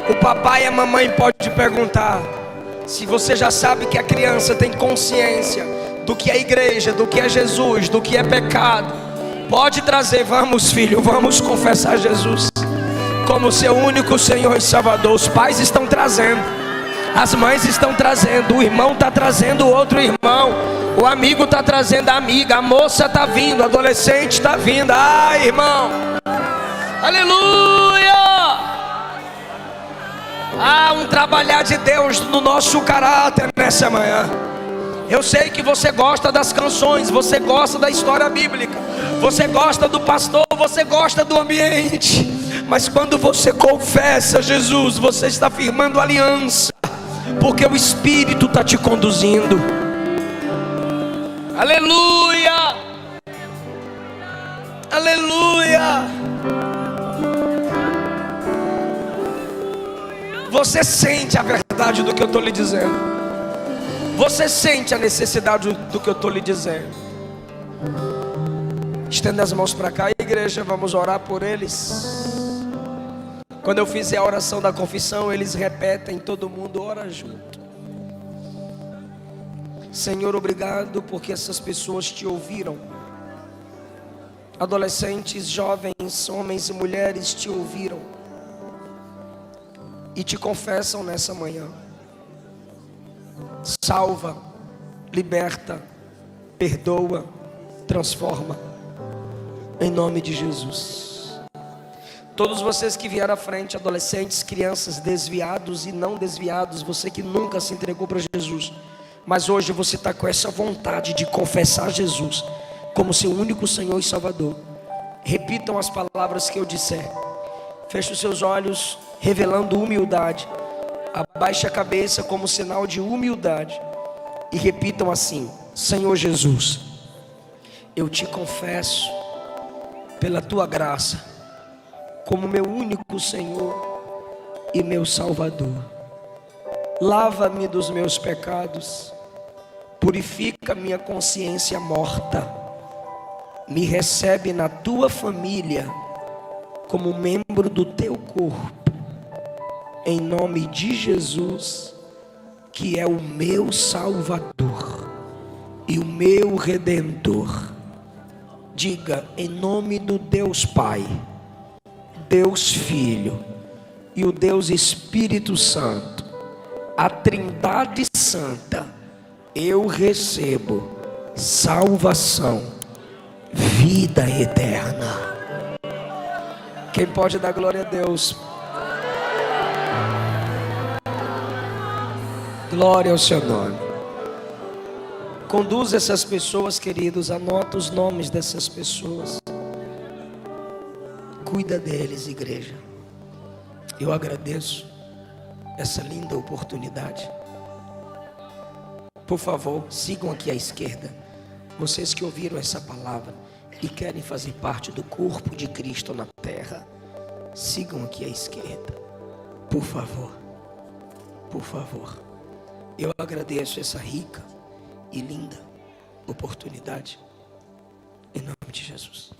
O papai e a mamãe pode perguntar se você já sabe que a criança tem consciência do que é igreja, do que é Jesus, do que é pecado. Pode trazer, vamos filho, vamos confessar Jesus como seu único Senhor e Salvador. Os pais estão trazendo, as mães estão trazendo, o irmão está trazendo o outro irmão, o amigo está trazendo a amiga, a moça está vindo, o adolescente está vindo. Ai, irmão, aleluia! Há um trabalhar de Deus no nosso caráter nessa manhã. Eu sei que você gosta das canções, você gosta da história bíblica, você gosta do pastor, você gosta do ambiente, mas quando você confessa Jesus, você está firmando aliança, porque o Espírito está te conduzindo. Aleluia! Aleluia! Você sente a verdade do que eu estou lhe dizendo. Você sente a necessidade do que eu estou lhe dizendo. Estenda as mãos para cá, igreja, vamos orar por eles. Quando eu fizer a oração da confissão, eles repetem, todo mundo ora junto. Senhor, obrigado porque essas pessoas te ouviram. Adolescentes, jovens, homens e mulheres te ouviram e te confessam nessa manhã. Salva, liberta, perdoa, transforma, em nome de Jesus. Todos vocês que vieram à frente, adolescentes, crianças, desviados e não desviados, você que nunca se entregou para Jesus, mas hoje você está com essa vontade de confessar Jesus como seu único Senhor e Salvador. Repitam as palavras que eu disser. Feche os seus olhos, revelando humildade. Abaixe a cabeça como sinal de humildade e repitam assim: Senhor Jesus, eu te confesso pela tua graça como meu único Senhor e meu Salvador. Lava-me dos meus pecados, purifica minha consciência morta, me recebe na tua família como membro do teu corpo, em nome de Jesus, que é o meu Salvador e o meu Redentor. Diga, em nome do Deus Pai, Deus Filho e o Deus Espírito Santo, a Trindade Santa, eu recebo salvação, vida eterna. Quem pode dar glória a Deus? Glória ao seu nome. Conduza essas pessoas, queridos. Anota os nomes dessas pessoas. Cuida deles, igreja. Eu agradeço essa linda oportunidade. Por favor, sigam aqui à esquerda. Vocês que ouviram essa palavra e querem fazer parte do corpo de Cristo na terra, sigam aqui à esquerda. Por favor. Por favor. Eu agradeço essa rica e linda oportunidade, em nome de Jesus.